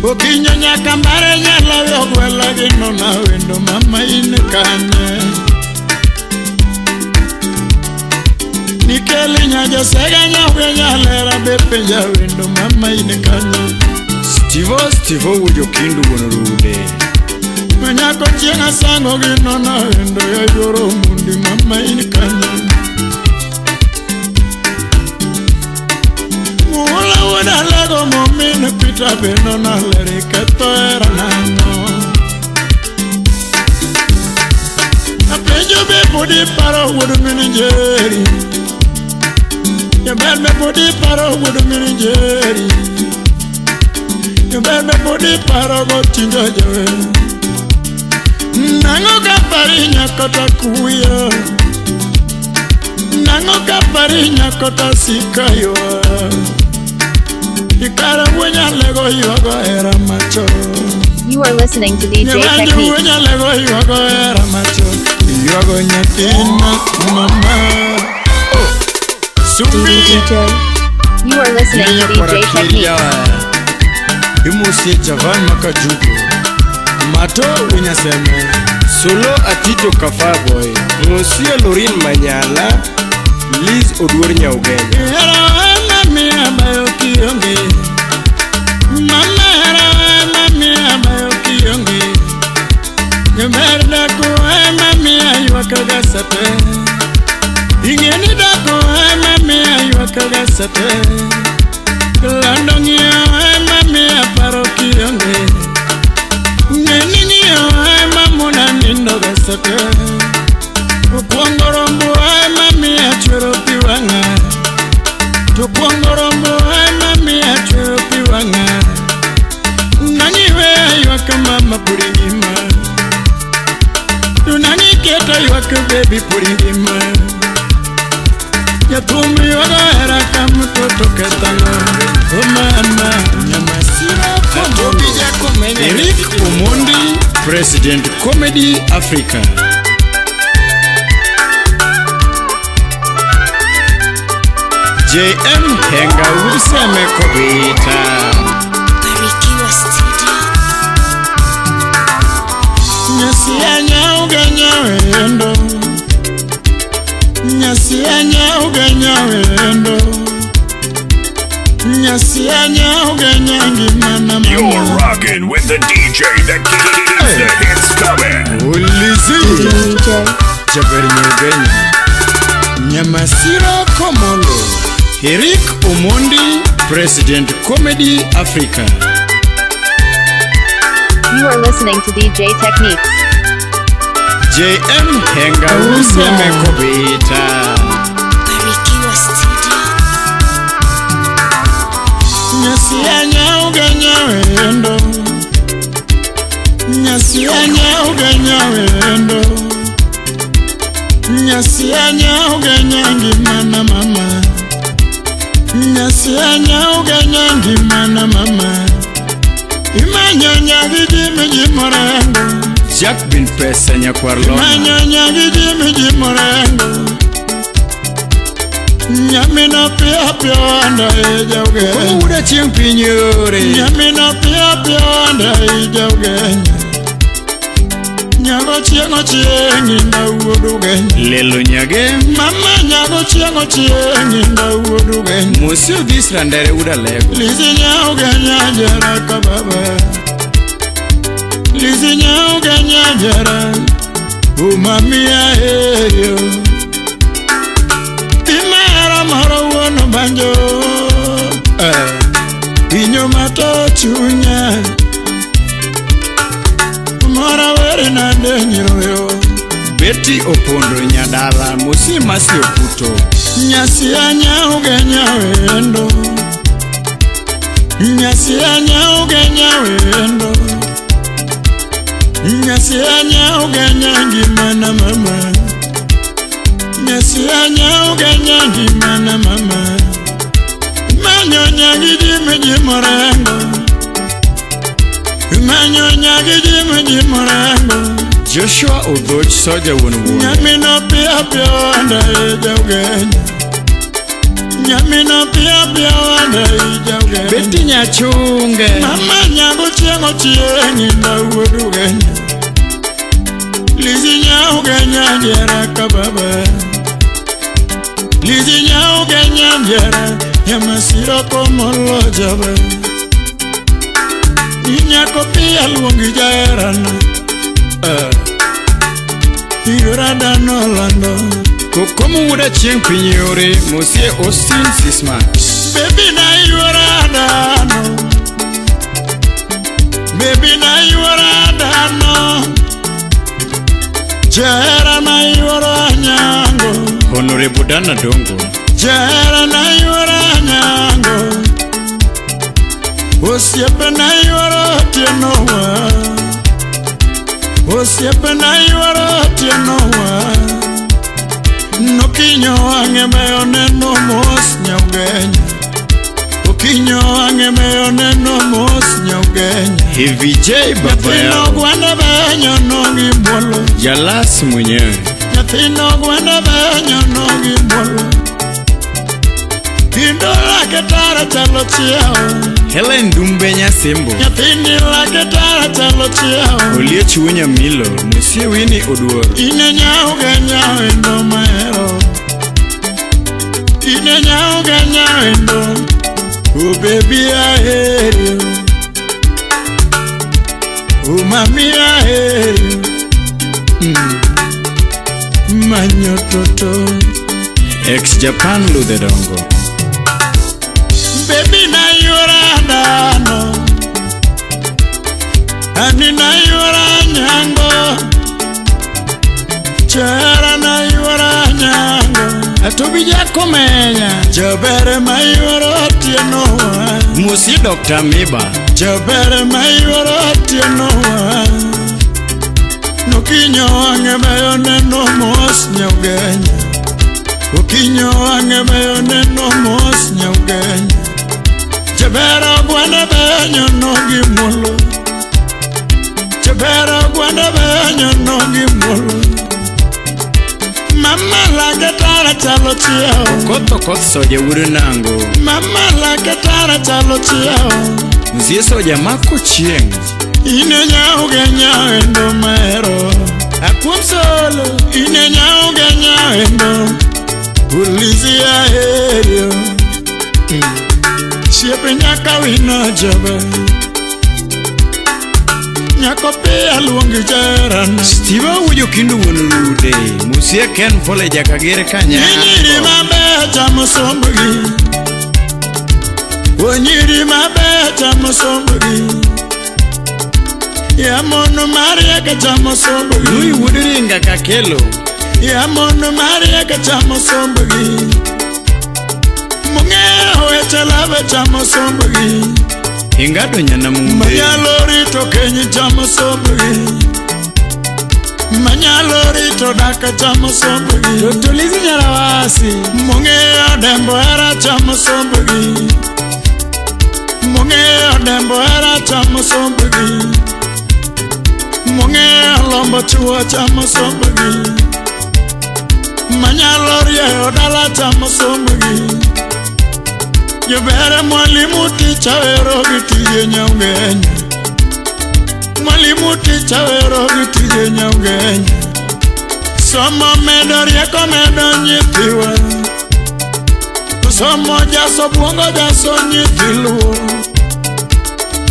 Okinyo nyaka mbare nyala yogwela ginona wendo mama inikanye Nikeli nyajo sega nyahwe nyalera bepenja wendo mama inikanye Stivo wujo kindu wonorude Manyako chienga sango ginona wendo ya yoro mundi mama inikanye Muula woda lego momine pita benona leri keto era nano Apejo be pudi paro wudu mini jeri You better me body paro would me jerry. You better me body paro go chinjo joe. Nango kaparinya kota kuya. Nango kaparinya kota sikayo. Ikara wenya lego yogo era macho. You are listening to DJ Techniques. Wenya lego yogo era macho. Yogo nyatina mama. DJ. You are listening to DJ Techniques. Imusi Javan Makajugo. Mato wenya seme. Solo Atito Kafaboy, Monsieur Lorin Manyala, Liz Oduor Nyaugenya. Era mia bayoki yongi. Mama era mia bayoki yongi. Ngemerda ko mia yuakaga sate. Ingeni da ko mia yuakaga sate. Landongi mia paroki yongi. Neni mamuna nindo gasate. Tukwangorombo mami achwero piwanga. Tukwangorombo mami achwero piwanga. Naniwe yuaka mama puringima. Nani keta yuaka baby puringima. Yatumbi yuaka era kamutoto ketano. Oh mama nyamasira komo. Eric Omondi, President Comedy Africa. JM Henga Useme Kobita. Barikiwa Studio. Nyasia nyauga nyawendo. Nyasia nyauga nyawendo. Nyasia nyauga nyangi mana You're mama. rocking with the DJ that keeps the hits coming. Ulizi DJ. Jabari Nyugenya. Nyamasiro Komolo. Eric Omondi, President Comedy Africa. You are listening to DJ Techniques. JM Henga Useme Kobita. Barikiwa Studio. Nyasia nyauga nyawendo. Nyasia nyauga nyawendo. Nyasia nyauga nyangi mana mama. Nyasia nyauga nyangi mana mama. Imanyonya gidi mjimorango. Jack bin pesa nyakwarlo. Imanyonya gidi mjimorango. Nyamina pia pia anda ejauge. Uda chimpinyore. Nyamina pia pia anda ejauge. Nyago chiengi na uoduge. Lelo nyage. Mama nyago chiengi na uoduge. Musio disrandere uda lego. Lizi nyauge nyajara kababa. Lizi nyauge nyajara. Umamia eyo. Timara maro wono banjo. Inyo mato chunya. Mara were na denyiroyo. Betty Opondo nyadala musi masi oputo. Nyasia nyauge nyawendo. Nyasia nyauge nyawendo. Nyasia nyauge nyangi mana mama. Nyasia nyauge nyangi mana mama. Manyonya gidi mjimorango. Manyonya gidi mjimorango. Joshua Odoch soja wonu. Nyamina pia pia wanda ejauge. Nyamina pia pia wanda ejauge. Beti nyachunge. Mama nyago chiengi na uoduge. Lizi nyauge nyajera kababa. Lizi nyauge nyajera. Yamasiro komolo jaba. Inyako pia luongi jaerana. Irada no lando. Kokomu uda chieng pinyore. Musie Austin Sisman. Baby na irada no. Baby na irada no. Jaera na irada nyango. Honorable Dana Dongo. Jara na yuara nyango Osiepe na yuara tienowa Osiepe na yuara tienowa Nokinyo angemeyo neno mos nyaugenya Okinyo angemeyo neno mos nyaugenya Hivi J baba Nyathino yao gwanda benyo nongi mwolo Jalas mwenyewe Nyathino gwanda benyo nongi mwolo Kindo lake tara chalo chiao Helen Dumbenya Sembo Nyathini lake tara chalo chiao Olie chunya milo Musie wini oduoro Ine nyao genya endo maero Ine nyao genya endo Oh baby I hate you Oh mami I hate you Manyo toto Ex-Japan Ludedongo Baby na yura dano Ani na yura nyango Chera na yura nyango Atubi jako menya Jabere ma yura tienowa Musie Dr. Miba Jabere ma yura tienowa Nokinyo angemeyo neno mos nyaugenya Okinyo angemeyo neno mos nyaugenya Jabera gwanda benyo nongi mwolo Jabera gwanda benyo nongi mwolo Mama lake tara chalo chiao Koto koth soja wuri nango Mama lake tara chalo chiao Musie soja mako chieng Ine nyao genya endo maero Akwam solo Ine nyao genya endo Ulizi ya herio Siepe nyaka wina jabe Nyako pia luongi jaran Stiva ujo kindu wunurude Musie ken fole jakagere kanya Nyiri mabe chamo sombugi Nyiri mabe chamo sombugi Ya mono maria ka chamo sombugi Nui wudiringa kakelo Ya mono maria ka chamo sombugi Mungeo echalave chamo sombugi Ingado nyana mumbe Manyalo rito kenyi chamo sombugi Manyalo rito daka chamo sombugi Tutulizi nyarawasi Mungeo dembo era chamo sombugi Mungeo dembo era chamo sombugi Mungeo lombo chua chamo sombugi Manyalo rieo dala chamo sombugi Jobere mwalimu ticha wero gitiye nyaugenya Mwalimu ticha wero gitiye nyaugenya Somo medo rieko medo nyithiwa Somo jaso buongo jaso nyithiluo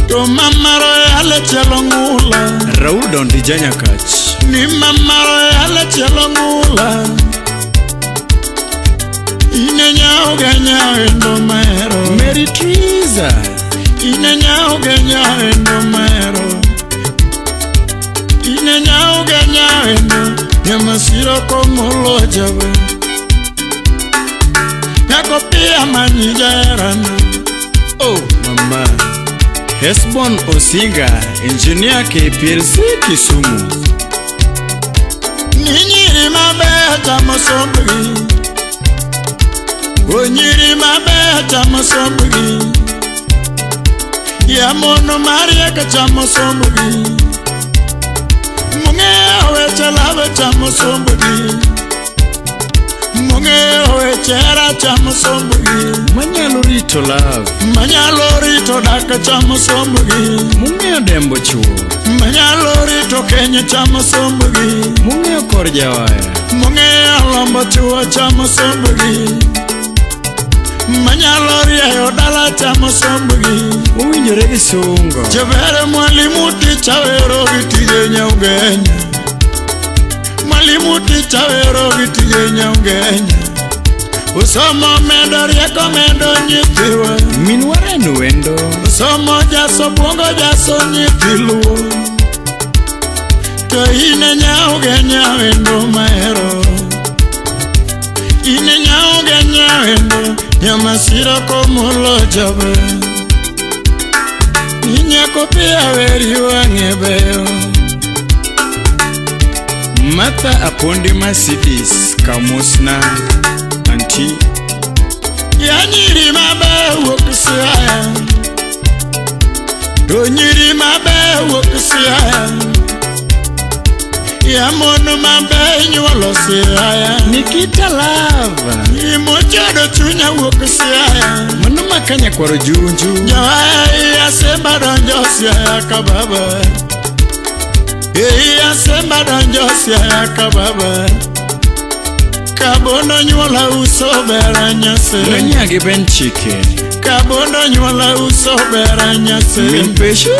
To mamaro yale chelo ngula Raul Dondi Janyakach Ni mamaro yale chelo ngula Ine nyao genya endo maero Mary Triza Ine nyao genya endo maero Ine nyao genya endo Yamasiro komolo jawe Nyako pia manyi jarana Oh mama Hesbon Osinga Engineer KPLC Kisumu Ninyiri mabe chamo sombugi Nyiri mabe chamo sombugi Ya mono maria ka chamo sombugi Mungeo echalave chamo sombugi Mungeo echera chamo sombugi Manyalo rito love Manyalo rito daka chamo sombugi Mungeo dembo chuo Manyalo rito kenye chamo sombugi Mungeo kor jawaya Mungeo lombo chua chamo sombugi Manyalo rieo dala chamo sombugi Uwinjore gi sungo Jabere mwalimu ticha wero gitiye nyaugenya Mwalimu ticha wero gitiye nyaugenya Usomo medo rieko medo nyithiwa Minwarenu wendo Usomo jaso buongo jaso nyithiluo To ine nyaugenya wendo maero ine nyauge nyawendo nyamasiro komulo jobe inyako pia weri wangebeyo Mata apondi Mercedes kamusna anti Yanyiri mabe wokusiaya Donyiri mabe wokusiaya Yamono mabe nyolosiaya Nikita lava Imojodo tunya wokusiaya Manu makanya kwa rujunju Nyawaya semba donjosiaya kababa Iya semba donjosiaya kababa Kabono nyuola uso bera nyase Nanyagi benchike Kabono nyuola uso bera nyase Mimpeshu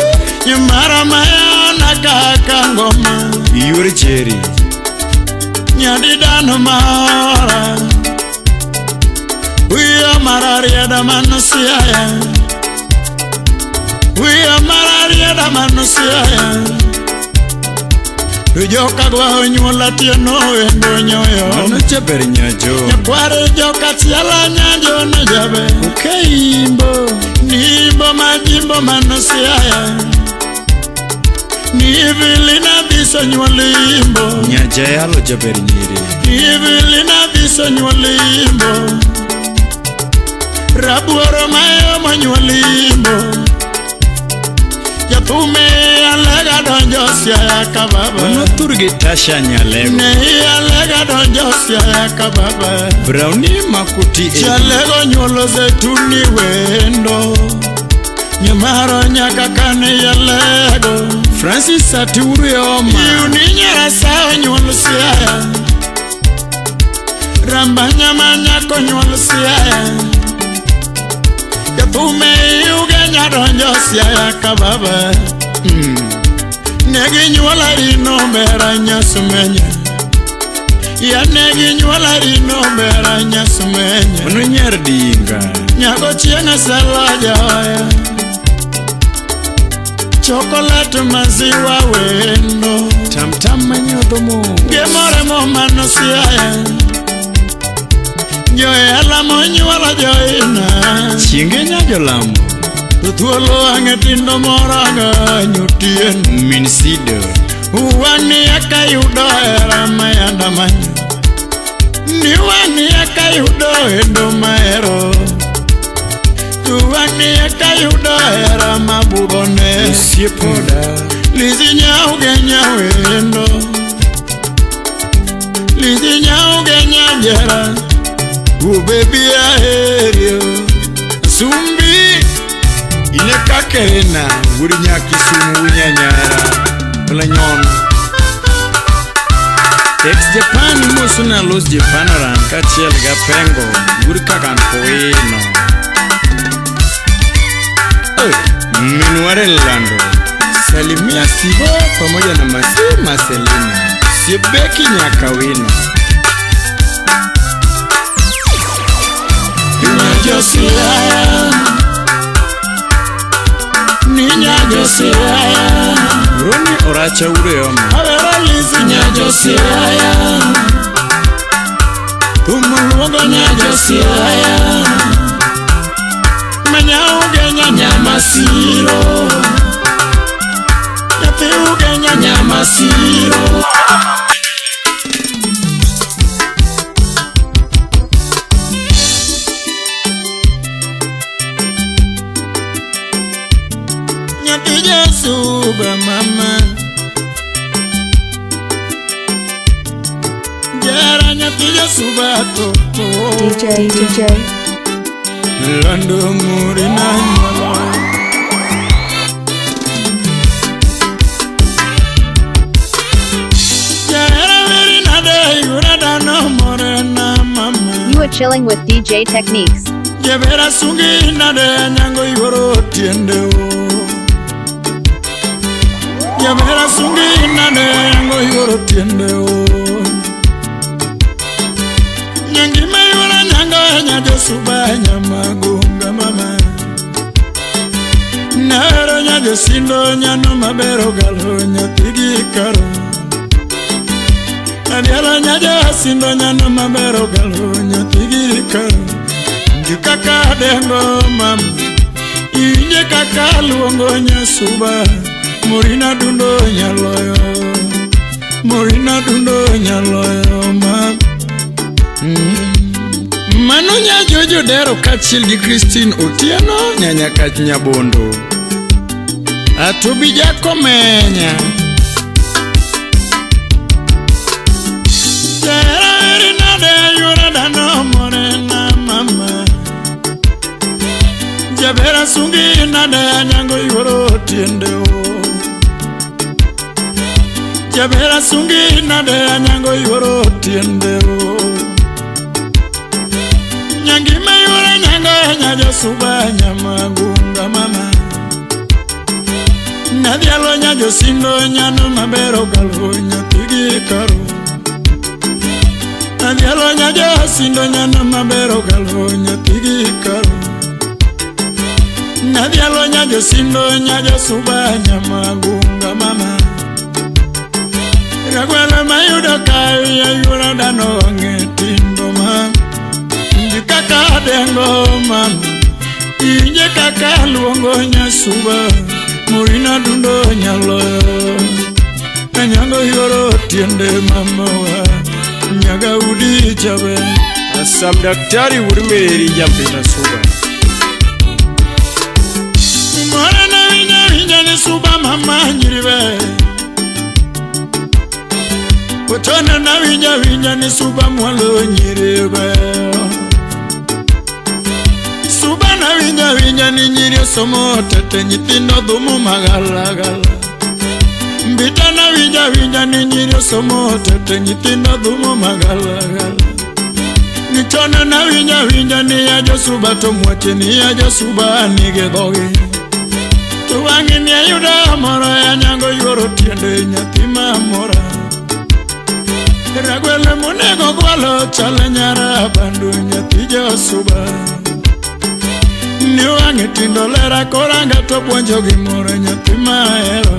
Nyumara maya nakaka ngoma Yuri jeri Nyadidano maora Uyo mararia da manusiaya Uyo mararia da manusiaya Joka gwa nyuola tieno endo nyoyo Mano jaber nyajo Nyakware joka tiala nyajo no jabe Ukeimbo Nimbo majimbo manosiaya Nivili na biso nyuolimbo Nyajayalo jaber nyiri Nivili na biso nyuolimbo Rabuoro mayo manyuolimbo Yapume alega donjosia ya kababa Wano turgi tasha nyalego Nehi alega donjosia ya kababa Brownie makuti Chalego nyolo zetuni wendo Nyamaro nyakakane ya lego Francis aturu yoma Iuni nyara sao nyolo siaya Ramba nyama nyako nyolo siaya Yapume ugenya donjosia ya kababa Negi nyuola rino bera nyasumenya Ya negi nyuola rino bera nyasumenya Mano nyardinga Nyago chienga salaja oya Chocolate maziwa wendo Tam manyodo mo Gemore mo mano siaya Nyoe alamo nyuola joina Chienge nyajo lamo Tutuolo angetindo moraga nyutien Minsido Uwani akayudo era mayanda manyo Niwani akayudo endo maero Uwani akayudo era mabubone Usiepoda Lizi nyauge nyawendo Lizi nyauge nyajera Ubebi aherio Sumbi Ine kakerena Guri nyaki sumu unyanyara Kula nyon Ex Japan Mosuna los Japanaran Kachiel gapengo Guri kakan poeno Minuare lando Salimia Sibo pamoja na Masima Selina Sibeki nyakawino Josiaya Niña Josiaya Roni oracha ureoma Avera lisi nya Josiaya Umuluogo nya Josiaya Manya ugenya nyamasiro Yapi ugenya nyamasiro Suba mama Jara nyatija suba toto DJ Lando murina nyama Jara verina de yurada no morena mama You are chilling with DJ Techniques. Jebera sungi na de nyango yoro tiende o Yamera sungi nane yango yoro tiende o Nyangi mayura nyanga nyajo suba nyamagunga mama Naro nyajo sindo nyano mabero galo nyatigi karo Adiala nyaja sindo nyano mabero galo nyathigi karo Jukaka dengo mam Inye kaka luongo nyasuba Morina dundo nyaloyo Morina dundo nyaloyo mam Mano nya Jojo Dero kachil gi Christine Otieno nyanya kach Nyabondo Atubija komenya Jera erina de yura dano morena mama Jabera sungi nada nyango yoro tiende o Jabera sungi nada nyango yoro tiende o Nyangi mayura nyanga nyajo suba nyamagunga mama Nadialo nyajo sindo nyano mabero galo nyatigi karo Nadialo nyajo sindo nyano mabero galo nyatigi karo Nadialo nyajo sindo nyajo suba nyamagunga mama Ragwela mayudo kai yura dano ngetindo mama Kaka dengo mama Inje kaka luongo nyasuba Morina dundo nyaloyo Kanyango yoro tiende mama wa Nyaga udi chabe Asam daktari urumeri jampita suba Morena vinya ni suba mama nyiribe Otona na vinya ni suba mwalo nyiribe Suba na vinya ni nyirio somo tete nyitindo dhumu magalagala Mbita na vinya ni nyirio somo tete nyitindo dhumu magalagala Nichona na vinya ni yajo suba tomwache ni yajo suba nigedhogi Tuwangi ni ayuda moro ya nyango yoro tiende nyathima mora Ragwele munego gwalo chale nyara bandu nyathijo suba Niwangi tindo lera koranga to puonjo gimoro nyathima ero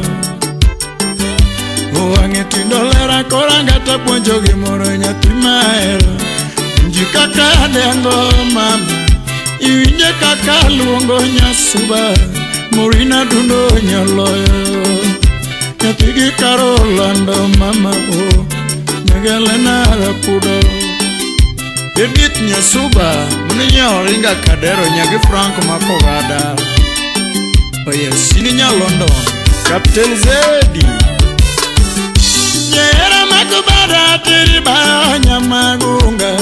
Uwangi tindo lera koranga to puonjo gimoro nyathima ero Njikaka dengo mama Iwinje kaka luongo nyasuba Morina dundo nyaloyo Nyathigi Karolando mama o Nyagalena rapudo Edith Nyasuba Muninya oringa kadero nyagi Franco Makogada Oye sininya London Captain Zedi Nyera Makogada tiriba nyamagunga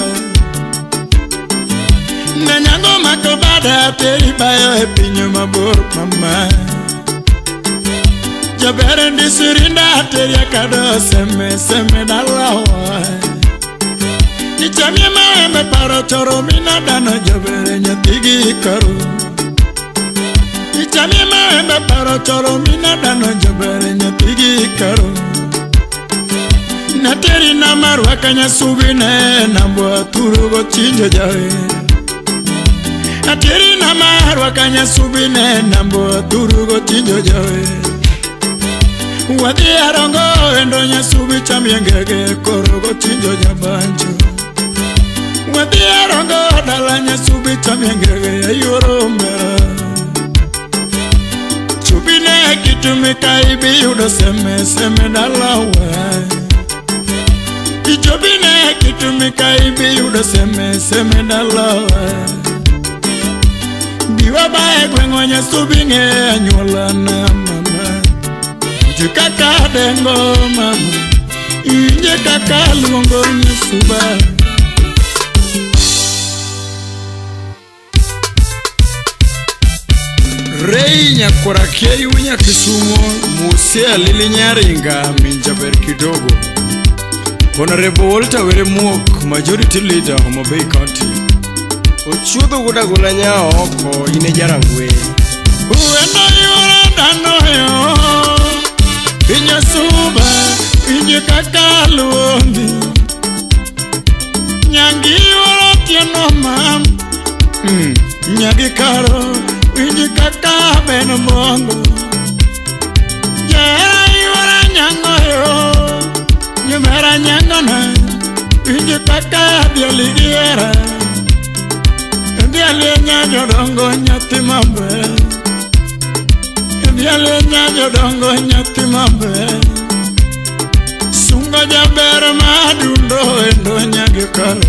Nanyango Makogada tiriba epinyo mabor mama Jabere ndisirinda teria kado seme dalawa Nichamye mawe paro choro mina dano jabere nyatigi karo Nichamye mawe paro choro mina dano jabere nyatigi karo Nateri na marwa kanya subine Nambua turugo chinjo jawe Nateri na marwa kanya subine Nambua turugo chinjo jawe Wadi arongo endo nyasubi chamyengege Korogo chinjo jabanjo Wadi arongo dala nyasubi chamyengege Yoro mera Chubine kitumika ibi yudo seme dalawa Ichubine kitumika ibi yudo seme dalawa Biwa bae kwengo nyasubi nge anyula na mama Jukaka dengo mama Inje kaka luongo nyasuba Rei nyakora kei unya Kisumo Musia lili nyaringa minjaber kidogo Honorable Walter Were Muok Majority Leader Homa Bay County Ochudo guda gulanya oko ine jarangwe Uwenda yura dano yo Inya suba, inye kaka luongi Nyangi yura tieno mam Nyagi karo, inye kaka beno mongo Jera yura nyango yo Nyume Jabera nyangana Winji kaka dialigiera Diali nyanyo dongo nyati mambe Diali nyanyo dongo nyati mambe Sunga jabera madundo endo nyage karo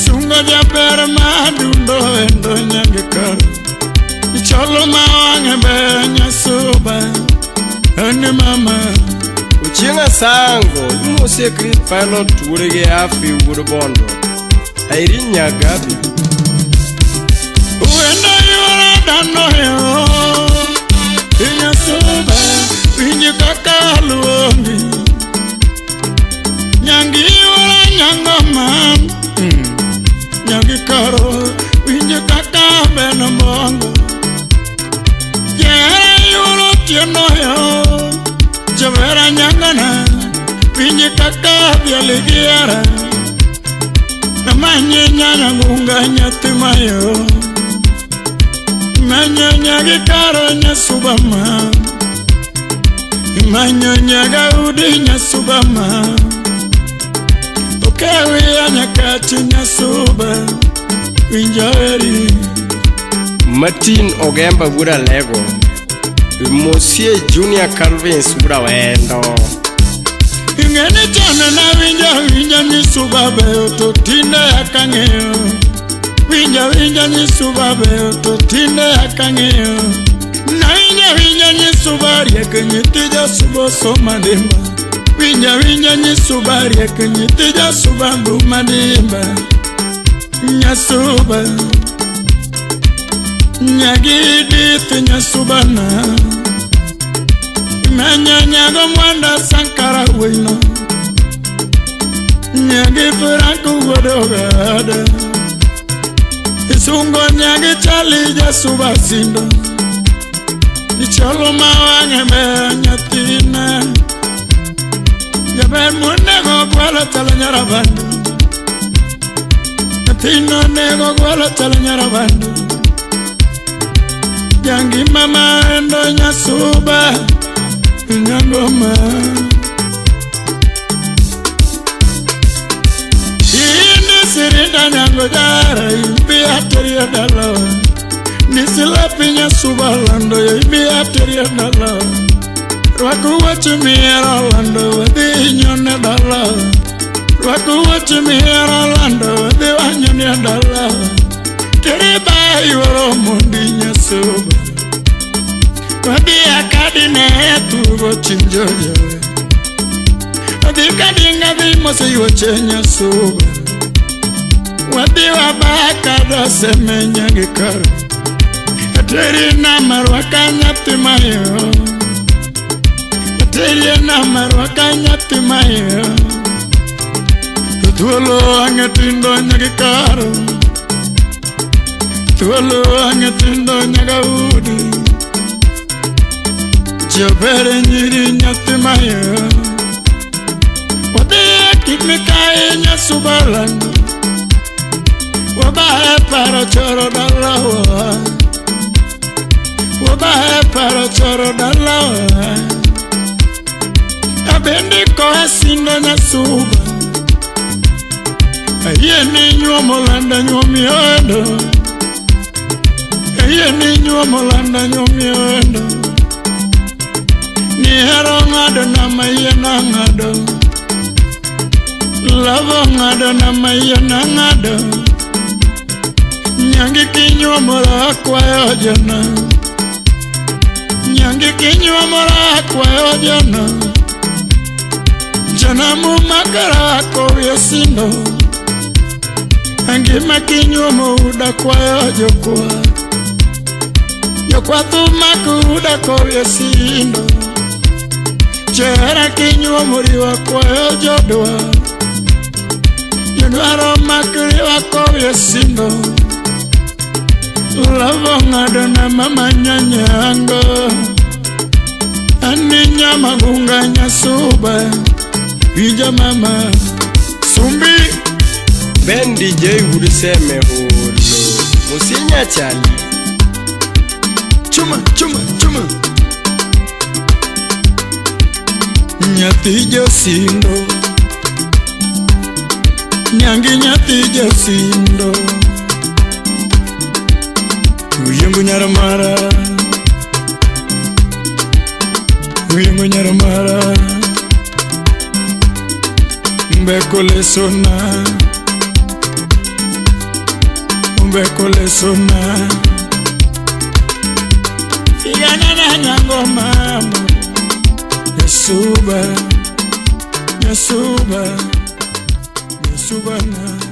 Sunga jabera madundo endo nyage karo Icholo mawange be nyasuba Ane mama Uchinga sango Mose Chris Pilot Wurege afi wurubondo Airi nyagabi Uenda yora dano yo Nyasuba Winji kaka luongi Nyangi yora nyangoma Nyangi karo Winji kaka beno bongo Jera yoro tieno yo Jabera nyangana Winji kaka bialigiera Namanye nyanya ngunga nyatima yo Manyo nyagi karo nyasubama Manyo nyaga udi nyasubama Ukewi nyakati nyasuba Winjari Martin Ogemba Wura Lego Mosie Junior Calvin Subra Wendo Ingene chana na winja nyisubabe Ototinde akangeyo Winja nyisubabe Ototinde akangeyo Na winja nyisubari Ekenyitija subo soma dimba Winja nyisubari Ekenyitija subangu madimba Nyasuba Nyagidith nyasubana Menya nyago mwanda sankara wino Nyagi franku wadogada Isungo nyagi chali jasuba sindo Icholo mawange me nyatina Jaber munego gwala tala nyarabando Nyatino nego gwala tala nyarabando Yangi mama endo nyasuba Nyangoma Indi sirinda nyango jara Imbi ateria dalo Nisilapi nyasuba lando Imbi ateria dalo Rwaku wachimiera lando Wadi nyone dalo Rwaku wachimiera lando Wadi wanyone dalo Kiriba yoro mundi nyasuba Wadi akadi netu chinjoyo Wadi kadi ngadi mose yoche nyasuba Wadi wabaka da semenya gikaru Ateri na marwaka nyati mayo Ateri na marwaka nyati mayo Tutuolo angetindo nyagikaru Tuolo angetindo nyagaudi Jabere nyiri nyatima yo Wade kikmikae nyasubalando Wabahe para choro dalawa Wabahe para choro dalawa Abendi kohe sindo nyasuba Aye ni nyuwa molanda nyuwa miondo Aye ni nyuwa molanda nyuwa miondo Ni hero ngado na maya na ngado Lavo ngado na maya na ngado Nyangi kinywa mora kwa yojana Nyangi kinywa mora kwa yojana Jana mumakara kwa yasindo Angi makinywa muda kwa yojokwa Yokwa tu makuda kwa yasindo Jera kinywa muriwa kwa yojodwa Yunwaro makuriwa kwa yasindo Lavo ngado na mama nyanyango Ani nyama gunga nyasuba Vija mama Sumbi Ben DJ Wudiseme holo Musinya chali Chuma Nyatijo sindo nyangi nyathi Jasindo Uyungu nyaramara Uyungu nyaramara Mbekole sona Mbekole sona Figana na nyango mama Yasuba Yasuba Yasuba na